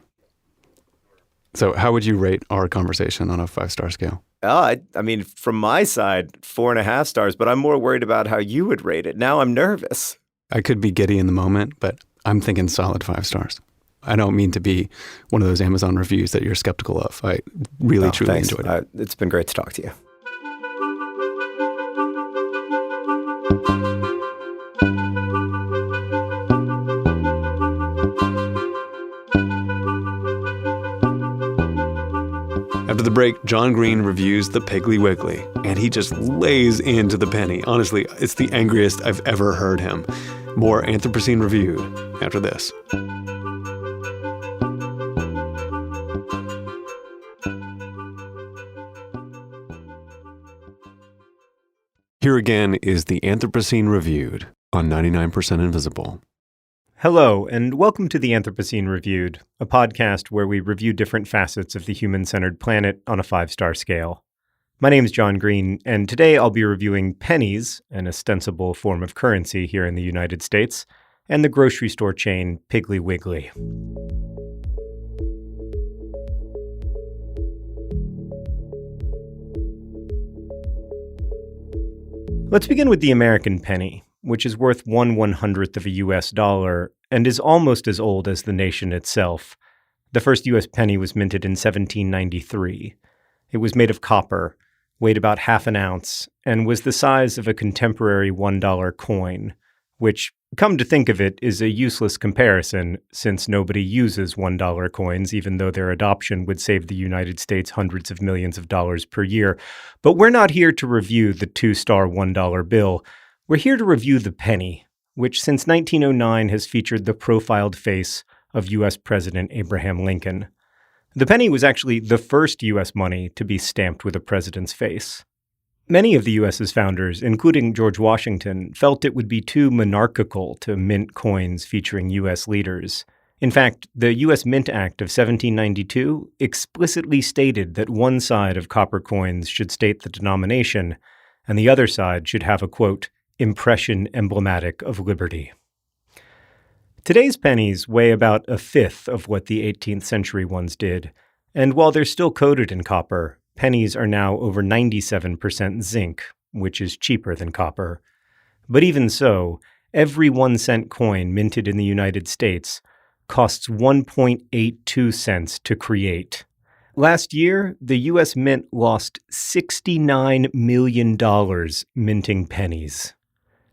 So how would you rate our conversation on a 5-star scale? I mean, from my side, 4.5 stars, but I'm more worried about how you would rate it. Now I'm nervous. I could be giddy in the moment, but I'm thinking solid 5 stars. I don't mean to be one of those Amazon reviews that you're skeptical of. I really, truly enjoyed it. It's been great to talk to you. After the break, John Green reviews the Piggly Wiggly, and he just lays into the penny. Honestly, it's the angriest I've ever heard him. More Anthropocene Reviewed after this. Here again is the Anthropocene Reviewed on 99% Invisible. Hello, and welcome to the Anthropocene Reviewed, a podcast where we review different facets of the human-centered planet on a 5-star scale. My name is John Green, and today I'll be reviewing pennies, an ostensible form of currency here in the United States, and the grocery store chain Piggly Wiggly. Let's begin with the American penny, which is worth 1/100th of a US dollar and is almost as old as the nation itself. The first US penny was minted in 1793. It was made of copper, weighed about half an ounce, and was the size of a contemporary $1 coin, which, come to think of it, is a useless comparison since nobody uses $1 coins, even though their adoption would save the United States hundreds of millions of dollars per year. But we're not here to review the 2-star $1 bill. We're here to review the penny, which since 1909 has featured the profiled face of U.S. President Abraham Lincoln. The penny was actually the first U.S. money to be stamped with a president's face. Many of the U.S.'s founders, including George Washington, felt it would be too monarchical to mint coins featuring U.S. leaders. In fact, the U.S. Mint Act of 1792 explicitly stated that one side of copper coins should state the denomination, and the other side should have a, quote, impression emblematic of liberty. Today's pennies weigh about a fifth of what the 18th century ones did, and while they're still coated in copper, pennies are now over 97% zinc, which is cheaper than copper. But even so, every 1-cent coin minted in the United States costs 1.82 cents to create. Last year, the U.S. Mint lost $69 million minting pennies.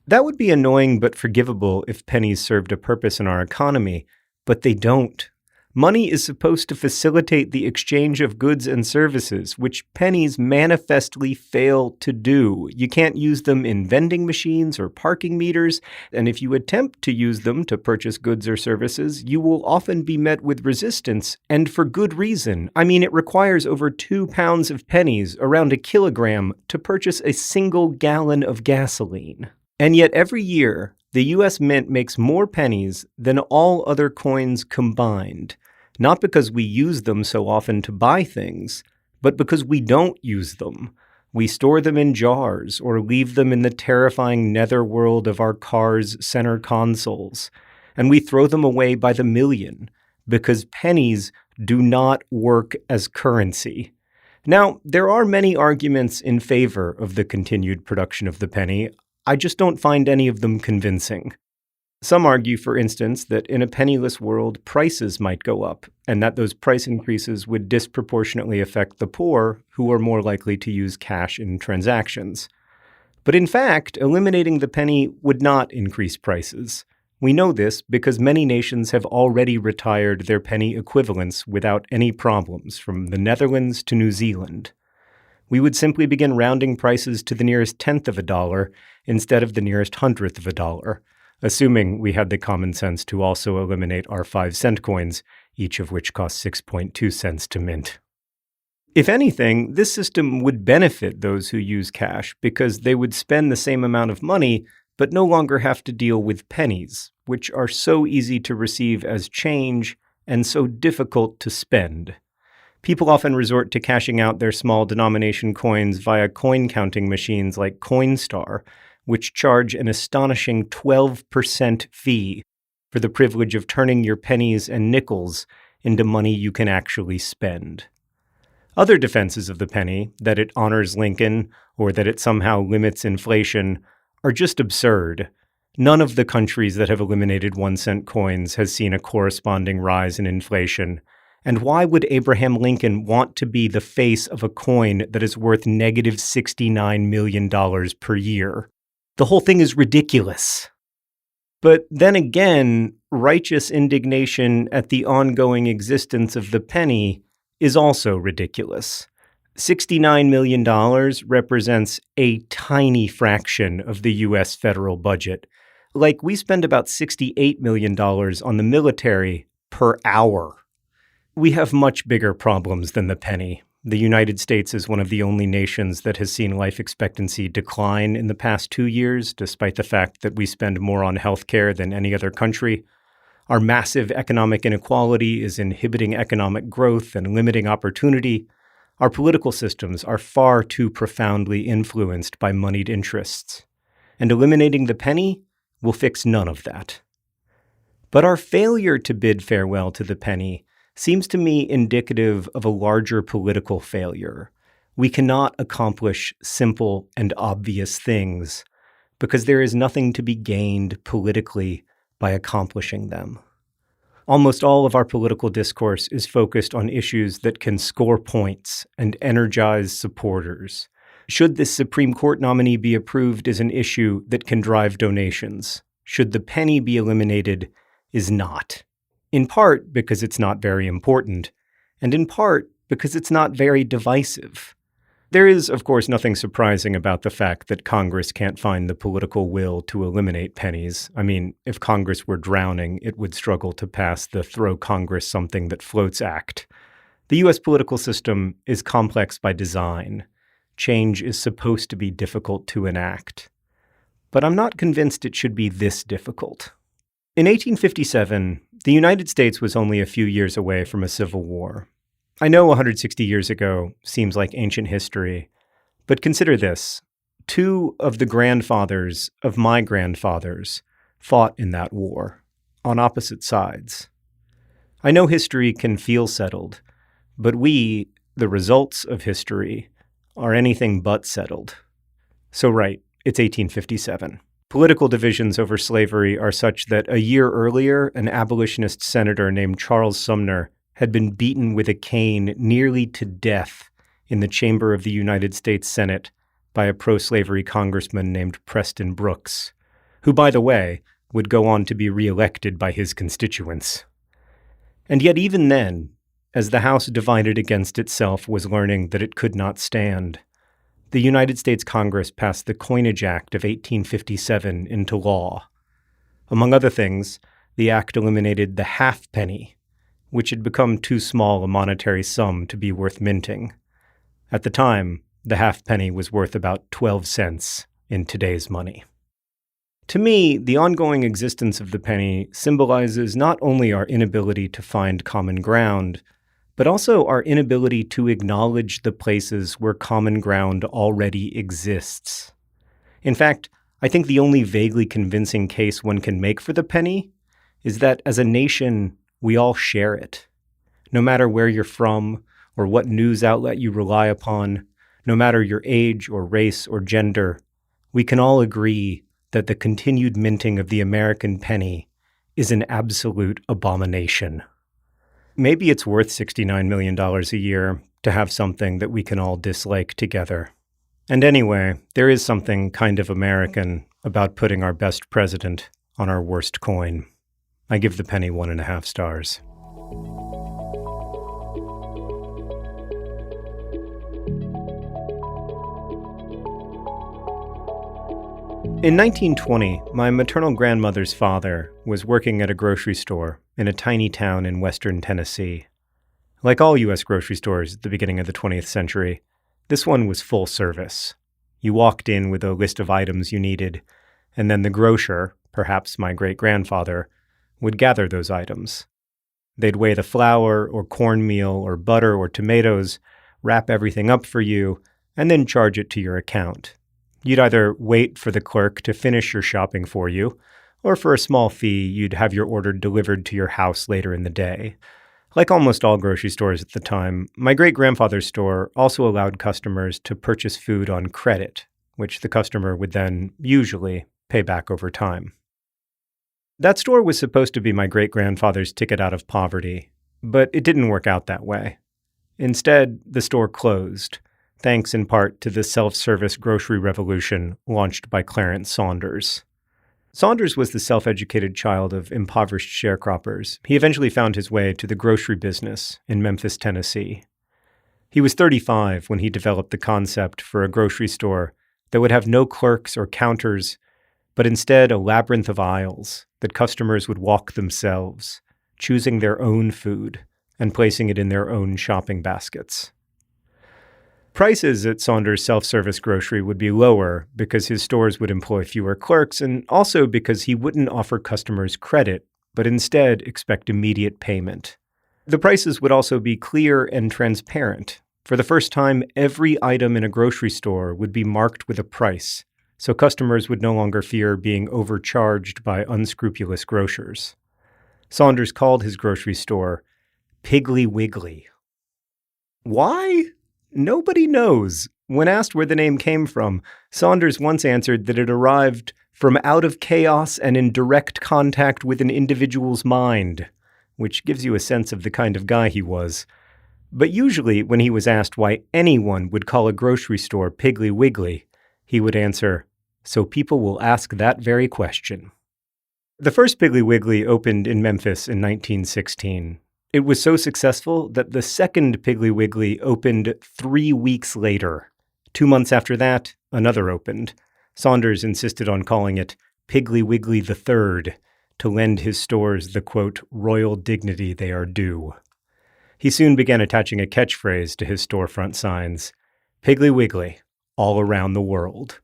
That would be annoying but forgivable if pennies served a purpose in our economy, but they don't. Money is supposed to facilitate the exchange of goods and services, which pennies manifestly fail to do. You can't use them in vending machines or parking meters, and if you attempt to use them to purchase goods or services, you will often be met with resistance, and for good reason. I mean, it requires over 2 pounds of pennies, around a kilogram, to purchase a single gallon of gasoline. And yet every year, the U.S. Mint makes more pennies than all other coins combined, not because we use them so often to buy things, but because we don't use them. We store them in jars or leave them in the terrifying netherworld of our cars' center consoles, and we throw them away by the million because pennies do not work as currency. Now, there are many arguments in favor of the continued production of the penny. I just don't find any of them convincing. Some argue, for instance, that in a penniless world, prices might go up, and that those price increases would disproportionately affect the poor, who are more likely to use cash in transactions. But in fact, eliminating the penny would not increase prices. We know this because many nations have already retired their penny equivalents without any problems, from the Netherlands to New Zealand. We would simply begin rounding prices to the nearest tenth of a dollar instead of the nearest hundredth of a dollar, assuming we had the common sense to also eliminate our 5-cent coins, each of which cost 6.2 cents to mint. If anything, this system would benefit those who use cash because they would spend the same amount of money but no longer have to deal with pennies, which are so easy to receive as change and so difficult to spend. People often resort to cashing out their small denomination coins via coin counting machines like Coinstar, which charge an astonishing 12% fee for the privilege of turning your pennies and nickels into money you can actually spend. Other defenses of the penny, that it honors Lincoln or that it somehow limits inflation, are just absurd. None of the countries that have eliminated 1-cent coins has seen a corresponding rise in inflation. And why would Abraham Lincoln want to be the face of a coin that is worth negative $69 million per year? The whole thing is ridiculous. But then again, righteous indignation at the ongoing existence of the penny is also ridiculous. $69 million represents a tiny fraction of the U.S. federal budget. Like, we spend about $68 million on the military per hour. We have much bigger problems than the penny. The United States is one of the only nations that has seen life expectancy decline in the past 2 years, despite the fact that we spend more on healthcare than any other country. Our massive economic inequality is inhibiting economic growth and limiting opportunity. Our political systems are far too profoundly influenced by moneyed interests. And eliminating the penny will fix none of that. But our failure to bid farewell to the penny seems to me indicative of a larger political failure. We cannot accomplish simple and obvious things because there is nothing to be gained politically by accomplishing them. Almost all of our political discourse is focused on issues that can score points and energize supporters. Should this Supreme Court nominee be approved is an issue that can drive donations. Should the penny be eliminated is not. In part because it's not very important, and in part because it's not very divisive. There is, of course, nothing surprising about the fact that Congress can't find the political will to eliminate pennies. I mean, if Congress were drowning, it would struggle to pass the Throw Congress Something That Floats Act. The U.S. political system is complex by design. Change is supposed to be difficult to enact. But I'm not convinced it should be this difficult. In 1857, the United States was only a few years away from a civil war. I know 160 years ago seems like ancient history, but consider this. 2 of the grandfathers of my grandfathers fought in that war, on opposite sides. I know history can feel settled, but we, the results of history, are anything but settled. So right, it's 1857. Political divisions over slavery are such that a year earlier, an abolitionist senator named Charles Sumner had been beaten with a cane nearly to death in the chamber of the United States Senate by a pro-slavery congressman named Preston Brooks, who, by the way, would go on to be reelected by his constituents. And yet even then, as the House divided against itself was learning that it could not stand, the United States Congress passed the Coinage Act of 1857 into law. Among other things, the act eliminated the halfpenny, which had become too small a monetary sum to be worth minting. At the time, the halfpenny was worth about 12 cents in today's money. To me, the ongoing existence of the penny symbolizes not only our inability to find common ground, but also our inability to acknowledge the places where common ground already exists. In fact, I think the only vaguely convincing case one can make for the penny is that as a nation, we all share it. No matter where you're from or what news outlet you rely upon, no matter your age or race or gender, we can all agree that the continued minting of the American penny is an absolute abomination. Maybe it's worth $69 million a year to have something that we can all dislike together. And anyway, there is something kind of American about putting our best president on our worst coin. I give the penny 1.5 stars. In 1920, my maternal grandmother's father was working at a grocery store in a tiny town in western Tennessee. Like all U.S. grocery stores at the beginning of the 20th century, this one was full service. You walked in with a list of items you needed, and then the grocer, perhaps my great-grandfather, would gather those items. They'd weigh the flour or cornmeal or butter or tomatoes, wrap everything up for you, and then charge it to your account. You'd either wait for the clerk to finish your shopping for you, or for a small fee, you'd have your order delivered to your house later in the day. Like almost all grocery stores at the time, my great-grandfather's store also allowed customers to purchase food on credit, which the customer would then, usually, pay back over time. That store was supposed to be my great-grandfather's ticket out of poverty, but it didn't work out that way. Instead, the store closed, thanks in part to the self-service grocery revolution launched by Clarence Saunders. Saunders was the self-educated child of impoverished sharecroppers. He eventually found his way to the grocery business in Memphis, Tennessee. He was 35 when he developed the concept for a grocery store that would have no clerks or counters, but instead a labyrinth of aisles that customers would walk themselves, choosing their own food and placing it in their own shopping baskets. Prices at Saunders' self-service grocery would be lower because his stores would employ fewer clerks and also because he wouldn't offer customers credit, but instead expect immediate payment. The prices would also be clear and transparent. For the first time, every item in a grocery store would be marked with a price, so customers would no longer fear being overcharged by unscrupulous grocers. Saunders called his grocery store Piggly Wiggly. Why? Nobody knows. When asked where the name came from, Saunders once answered that it arrived from out of chaos and in direct contact with an individual's mind, which gives you a sense of the kind of guy he was. But usually, when he was asked why anyone would call a grocery store Piggly Wiggly, he would answer, "So people will ask that very question." The first Piggly Wiggly opened in Memphis in 1916. It was so successful that the second Piggly Wiggly opened 3 weeks later. 2 months after that, another opened. Saunders insisted on calling it Piggly Wiggly III to lend his stores the, quote, royal dignity they are due. He soon began attaching a catchphrase to his storefront signs, Piggly Wiggly, all around the world.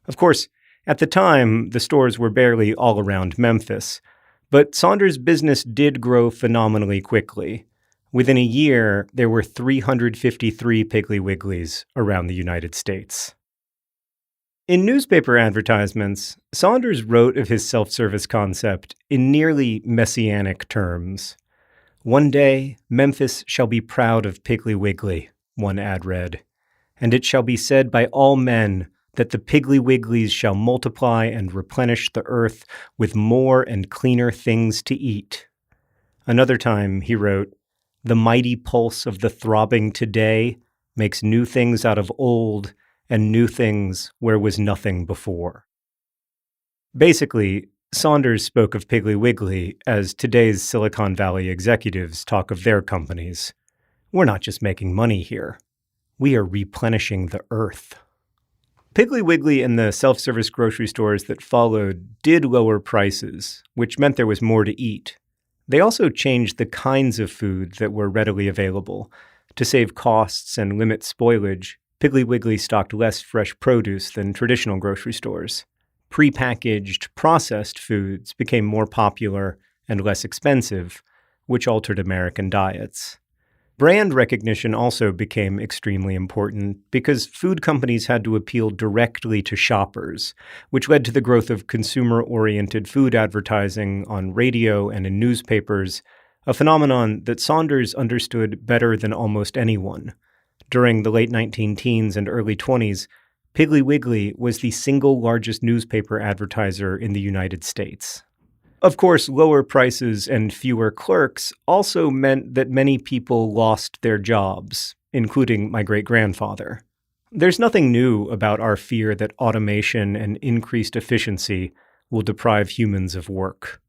Of course, at the time, the stores were barely all around Memphis, but Saunders' business did grow phenomenally quickly. Within a year, there were 353 Piggly Wigglies around the United States. In newspaper advertisements, Saunders wrote of his self-service concept in nearly messianic terms. "One day, Memphis shall be proud of Piggly Wiggly," one ad read, "and it shall be said by all men that the Piggly Wigglies shall multiply and replenish the earth with more and cleaner things to eat." Another time, he wrote, "The mighty pulse of the throbbing today makes new things out of old and new things where was nothing before." Basically, Saunders spoke of Piggly Wiggly as today's Silicon Valley executives talk of their companies. We're not just making money here. We are replenishing the earth. Piggly Wiggly and the self-service grocery stores that followed did lower prices, which meant there was more to eat. They also changed the kinds of food that were readily available. To save costs and limit spoilage, Piggly Wiggly stocked less fresh produce than traditional grocery stores. Prepackaged, processed foods became more popular and less expensive, which altered American diets. Brand recognition also became extremely important because food companies had to appeal directly to shoppers, which led to the growth of consumer-oriented food advertising on radio and in newspapers, a phenomenon that Saunders understood better than almost anyone. During the late 19-teens and early 20s, Piggly Wiggly was the single largest newspaper advertiser in the United States. Of course, lower prices and fewer clerks also meant that many people lost their jobs, including my great-grandfather. There's nothing new about our fear that automation and increased efficiency will deprive humans of work.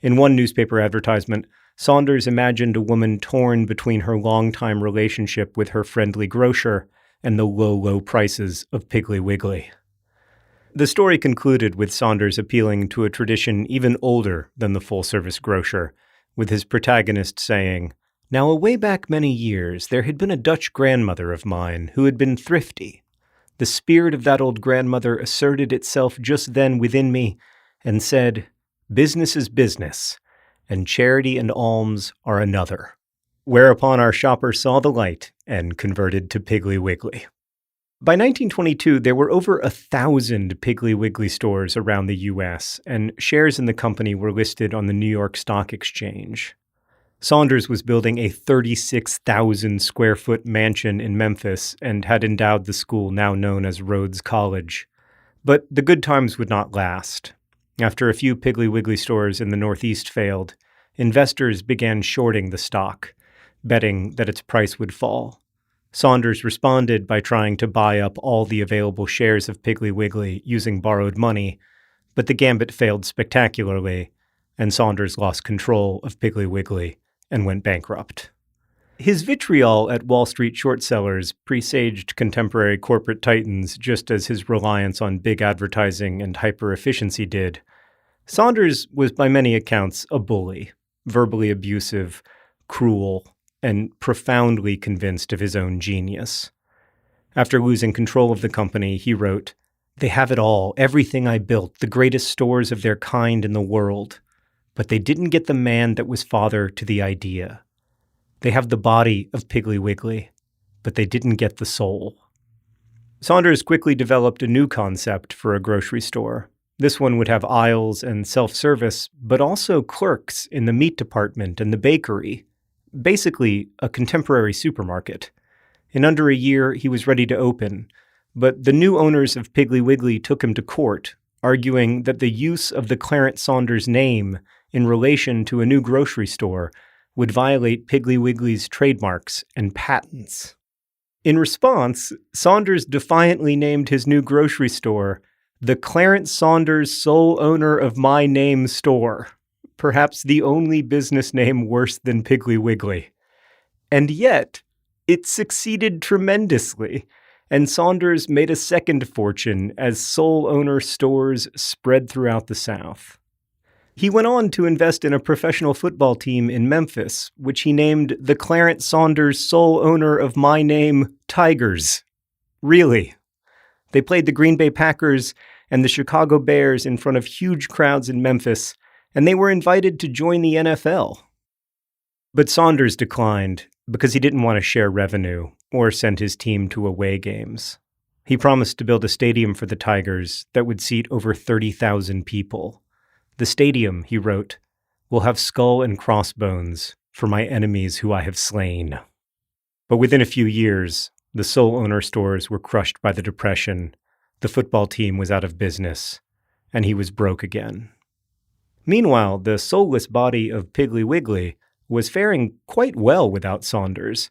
In one newspaper advertisement, Saunders imagined a woman torn between her longtime relationship with her friendly grocer and the low, low prices of Piggly Wiggly. The story concluded with Saunders appealing to a tradition even older than the full-service grocer, with his protagonist saying, "Now, away back many years, there had been a Dutch grandmother of mine who had been thrifty. The spirit of that old grandmother asserted itself just then within me and said, 'Business is business, and charity and alms are another.' Whereupon our shopper saw the light and converted to Piggly Wiggly." By 1922, there were over 1,000 Piggly Wiggly stores around the U.S., and shares in the company were listed on the New York Stock Exchange. Saunders was building a 36,000-square-foot mansion in Memphis and had endowed the school now known as Rhodes College. But the good times would not last. After a few Piggly Wiggly stores in the Northeast failed, investors began shorting the stock, betting that its price would fall. Saunders responded by trying to buy up all the available shares of Piggly Wiggly using borrowed money, but the gambit failed spectacularly, and Saunders lost control of Piggly Wiggly and went bankrupt. His vitriol at Wall Street short sellers presaged contemporary corporate titans just as his reliance on big advertising and hyper-efficiency did. Saunders was by many accounts a bully, verbally abusive, cruel, and profoundly convinced of his own genius. After losing control of the company, he wrote, "They have it all, everything I built, the greatest stores of their kind in the world. But they didn't get the man that was father to the idea. They have the body of Piggly Wiggly, but they didn't get the soul." Saunders quickly developed a new concept for a grocery store. This one would have aisles and self-service, but also clerks in the meat department and the bakery. Basically, a contemporary supermarket. In under a year, he was ready to open, but the new owners of Piggly Wiggly took him to court, arguing that the use of the Clarence Saunders name in relation to a new grocery store would violate Piggly Wiggly's trademarks and patents. In response, Saunders defiantly named his new grocery store the Clarence Saunders Sole Owner of My Name Store. Perhaps the only business name worse than Piggly Wiggly. And yet, it succeeded tremendously, and Saunders made a second fortune as sole owner stores spread throughout the South. He went on to invest in a professional football team in Memphis, which he named the Clarence Saunders Sole Owner of My Name Tigers. Really. They played the Green Bay Packers and the Chicago Bears in front of huge crowds in Memphis, and they were invited to join the NFL. But Saunders declined because he didn't want to share revenue or send his team to away games. He promised to build a stadium for the Tigers that would seat over 30,000 people. "The stadium," he wrote, "will have skull and crossbones for my enemies who I have slain." But within a few years, the sole owner stores were crushed by the Depression, the football team was out of business, and he was broke again. Meanwhile, the soulless body of Piggly Wiggly was faring quite well without Saunders.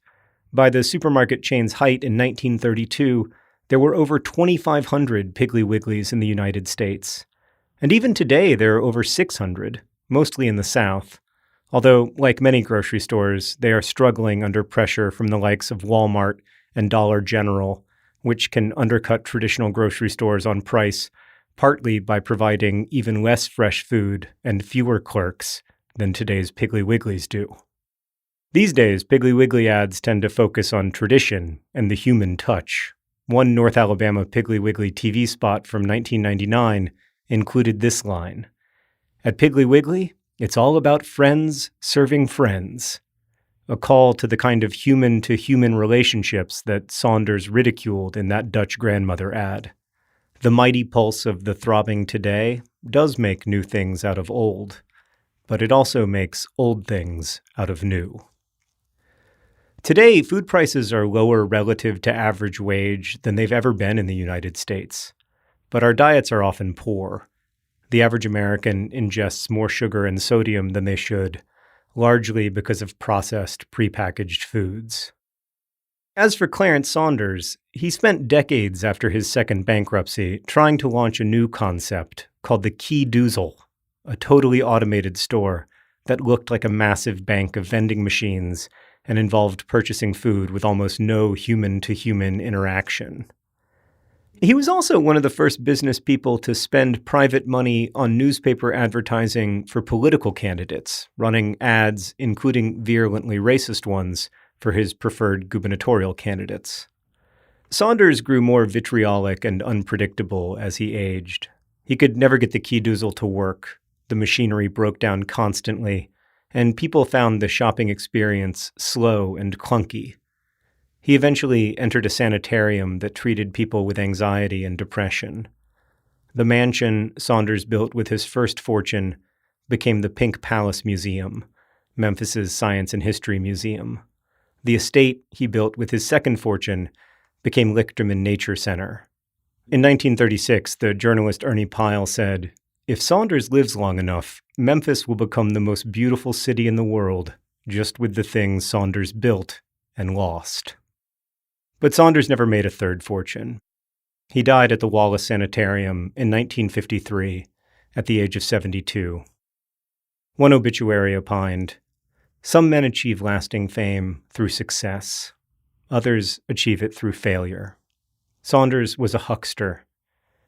By the supermarket chain's height in 1932, there were over 2,500 Piggly Wigglies in the United States. And even today, there are over 600, mostly in the South. Although, like many grocery stores, they are struggling under pressure from the likes of Walmart and Dollar General, which can undercut traditional grocery stores on price, partly by providing even less fresh food and fewer clerks than today's Piggly Wigglies do. These days, Piggly Wiggly ads tend to focus on tradition and the human touch. One North Alabama Piggly Wiggly TV spot from 1999 included this line: "At Piggly Wiggly, it's all about friends serving friends." A call to the kind of human-to-human relationships that Saunders ridiculed in that Dutch grandmother ad. The mighty pulse of the throbbing today does make new things out of old, but it also makes old things out of new. Today, food prices are lower relative to average wage than they've ever been in the United States. But our diets are often poor. The average American ingests more sugar and sodium than they should, largely because of processed, prepackaged foods. As for Clarence Saunders, he spent decades after his second bankruptcy trying to launch a new concept called the Key Doozle, a totally automated store that looked like a massive bank of vending machines and involved purchasing food with almost no human-to-human interaction. He was also one of the first business people to spend private money on newspaper advertising for political candidates, running ads, including virulently racist ones, for his preferred gubernatorial candidates. Saunders grew more vitriolic and unpredictable as he aged. He could never get the Key Doozle to work. The machinery broke down constantly, and people found the shopping experience slow and clunky. He eventually entered a sanitarium that treated people with anxiety and depression. The mansion Saunders built with his first fortune became the Pink Palace Museum, Memphis's science and history museum. The estate he built with his second fortune became Lichterman Nature Center. In 1936, the journalist Ernie Pyle said, "If Saunders lives long enough, Memphis will become the most beautiful city in the world, just with the things Saunders built and lost." But Saunders never made a third fortune. He died at the Wallace Sanitarium in 1953 at the age of 72. One obituary opined, "Some men achieve lasting fame through success. Others achieve it through failure." Saunders was a huckster.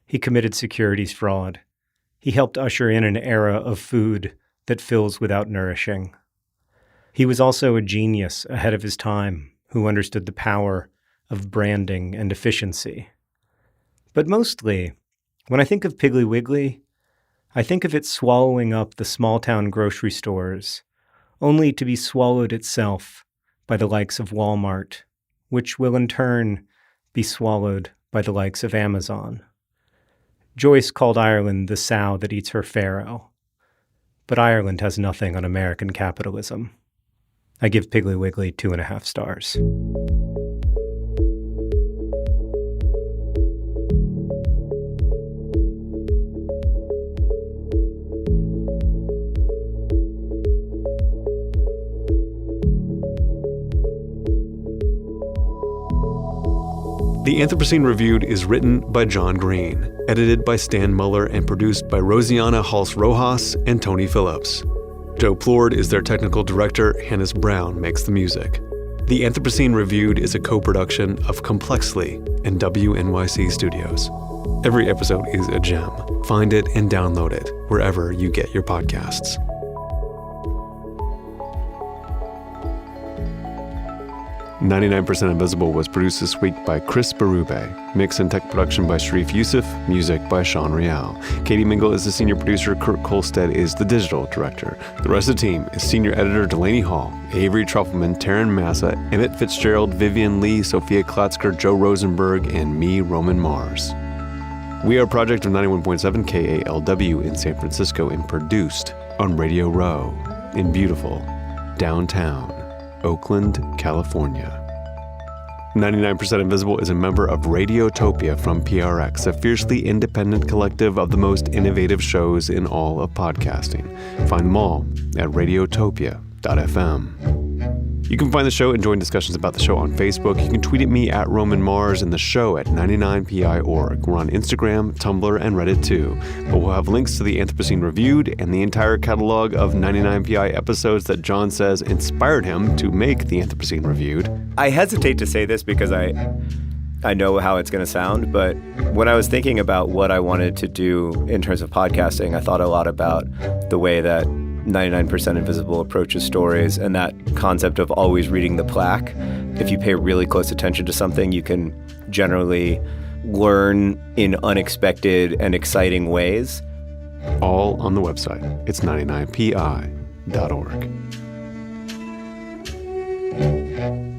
He committed securities fraud. He helped usher in an era of food that fills without nourishing. He was also a genius ahead of his time who understood the power of branding and efficiency. But mostly, when I think of Piggly Wiggly, I think of it swallowing up the small-town grocery stores, only to be swallowed itself by the likes of Walmart, which will in turn be swallowed by the likes of Amazon. Joyce called Ireland the sow that eats her farrow. But Ireland has nothing on American capitalism. I give Piggly Wiggly 2.5 stars. The Anthropocene Reviewed is written by John Green, edited by Stan Muller, and produced by Rosiana Hals-Rojas and Tony Phillips. Joe Plord is their technical director. Hannes Brown makes the music. The Anthropocene Reviewed is a co-production of Complexly and WNYC Studios. Every episode is a gem. Find it and download it wherever you get your podcasts. 99% Invisible was produced this week by Chris Berube. Mix and tech production by Sharif Youssef. Music by Sean Real. Katie Mingle is the senior producer. Kurt Kolstad is the digital director. The rest of the team is senior editor Delaney Hall, Avery Trufelman, Taryn Massa, Emmett Fitzgerald, Vivian Lee, Sophia Klotzker, Joe Rosenberg, and me, Roman Mars. We are a project of 91.7 KALW in San Francisco and produced on Radio Row in beautiful downtown Oakland, California. 99% Invisible is a member of Radiotopia from PRX, a fiercely independent collective of the most innovative shows in all of podcasting. Find them all at radiotopia.fm. You can find the show and join discussions about the show on Facebook. You can tweet at me at Roman Mars and the show at 99pi.org. We're on Instagram, Tumblr, and Reddit too. But we'll have links to the Anthropocene Reviewed and the entire catalog of 99pi episodes that John says inspired him to make the Anthropocene Reviewed. I hesitate to say this because I know how it's going to sound, but when I was thinking about what I wanted to do in terms of podcasting, I thought a lot about the way that 99% Invisible approaches stories and that concept of always reading the plaque. If you pay really close attention to something, you can generally learn in unexpected and exciting ways. All on the website. It's 99pi.org.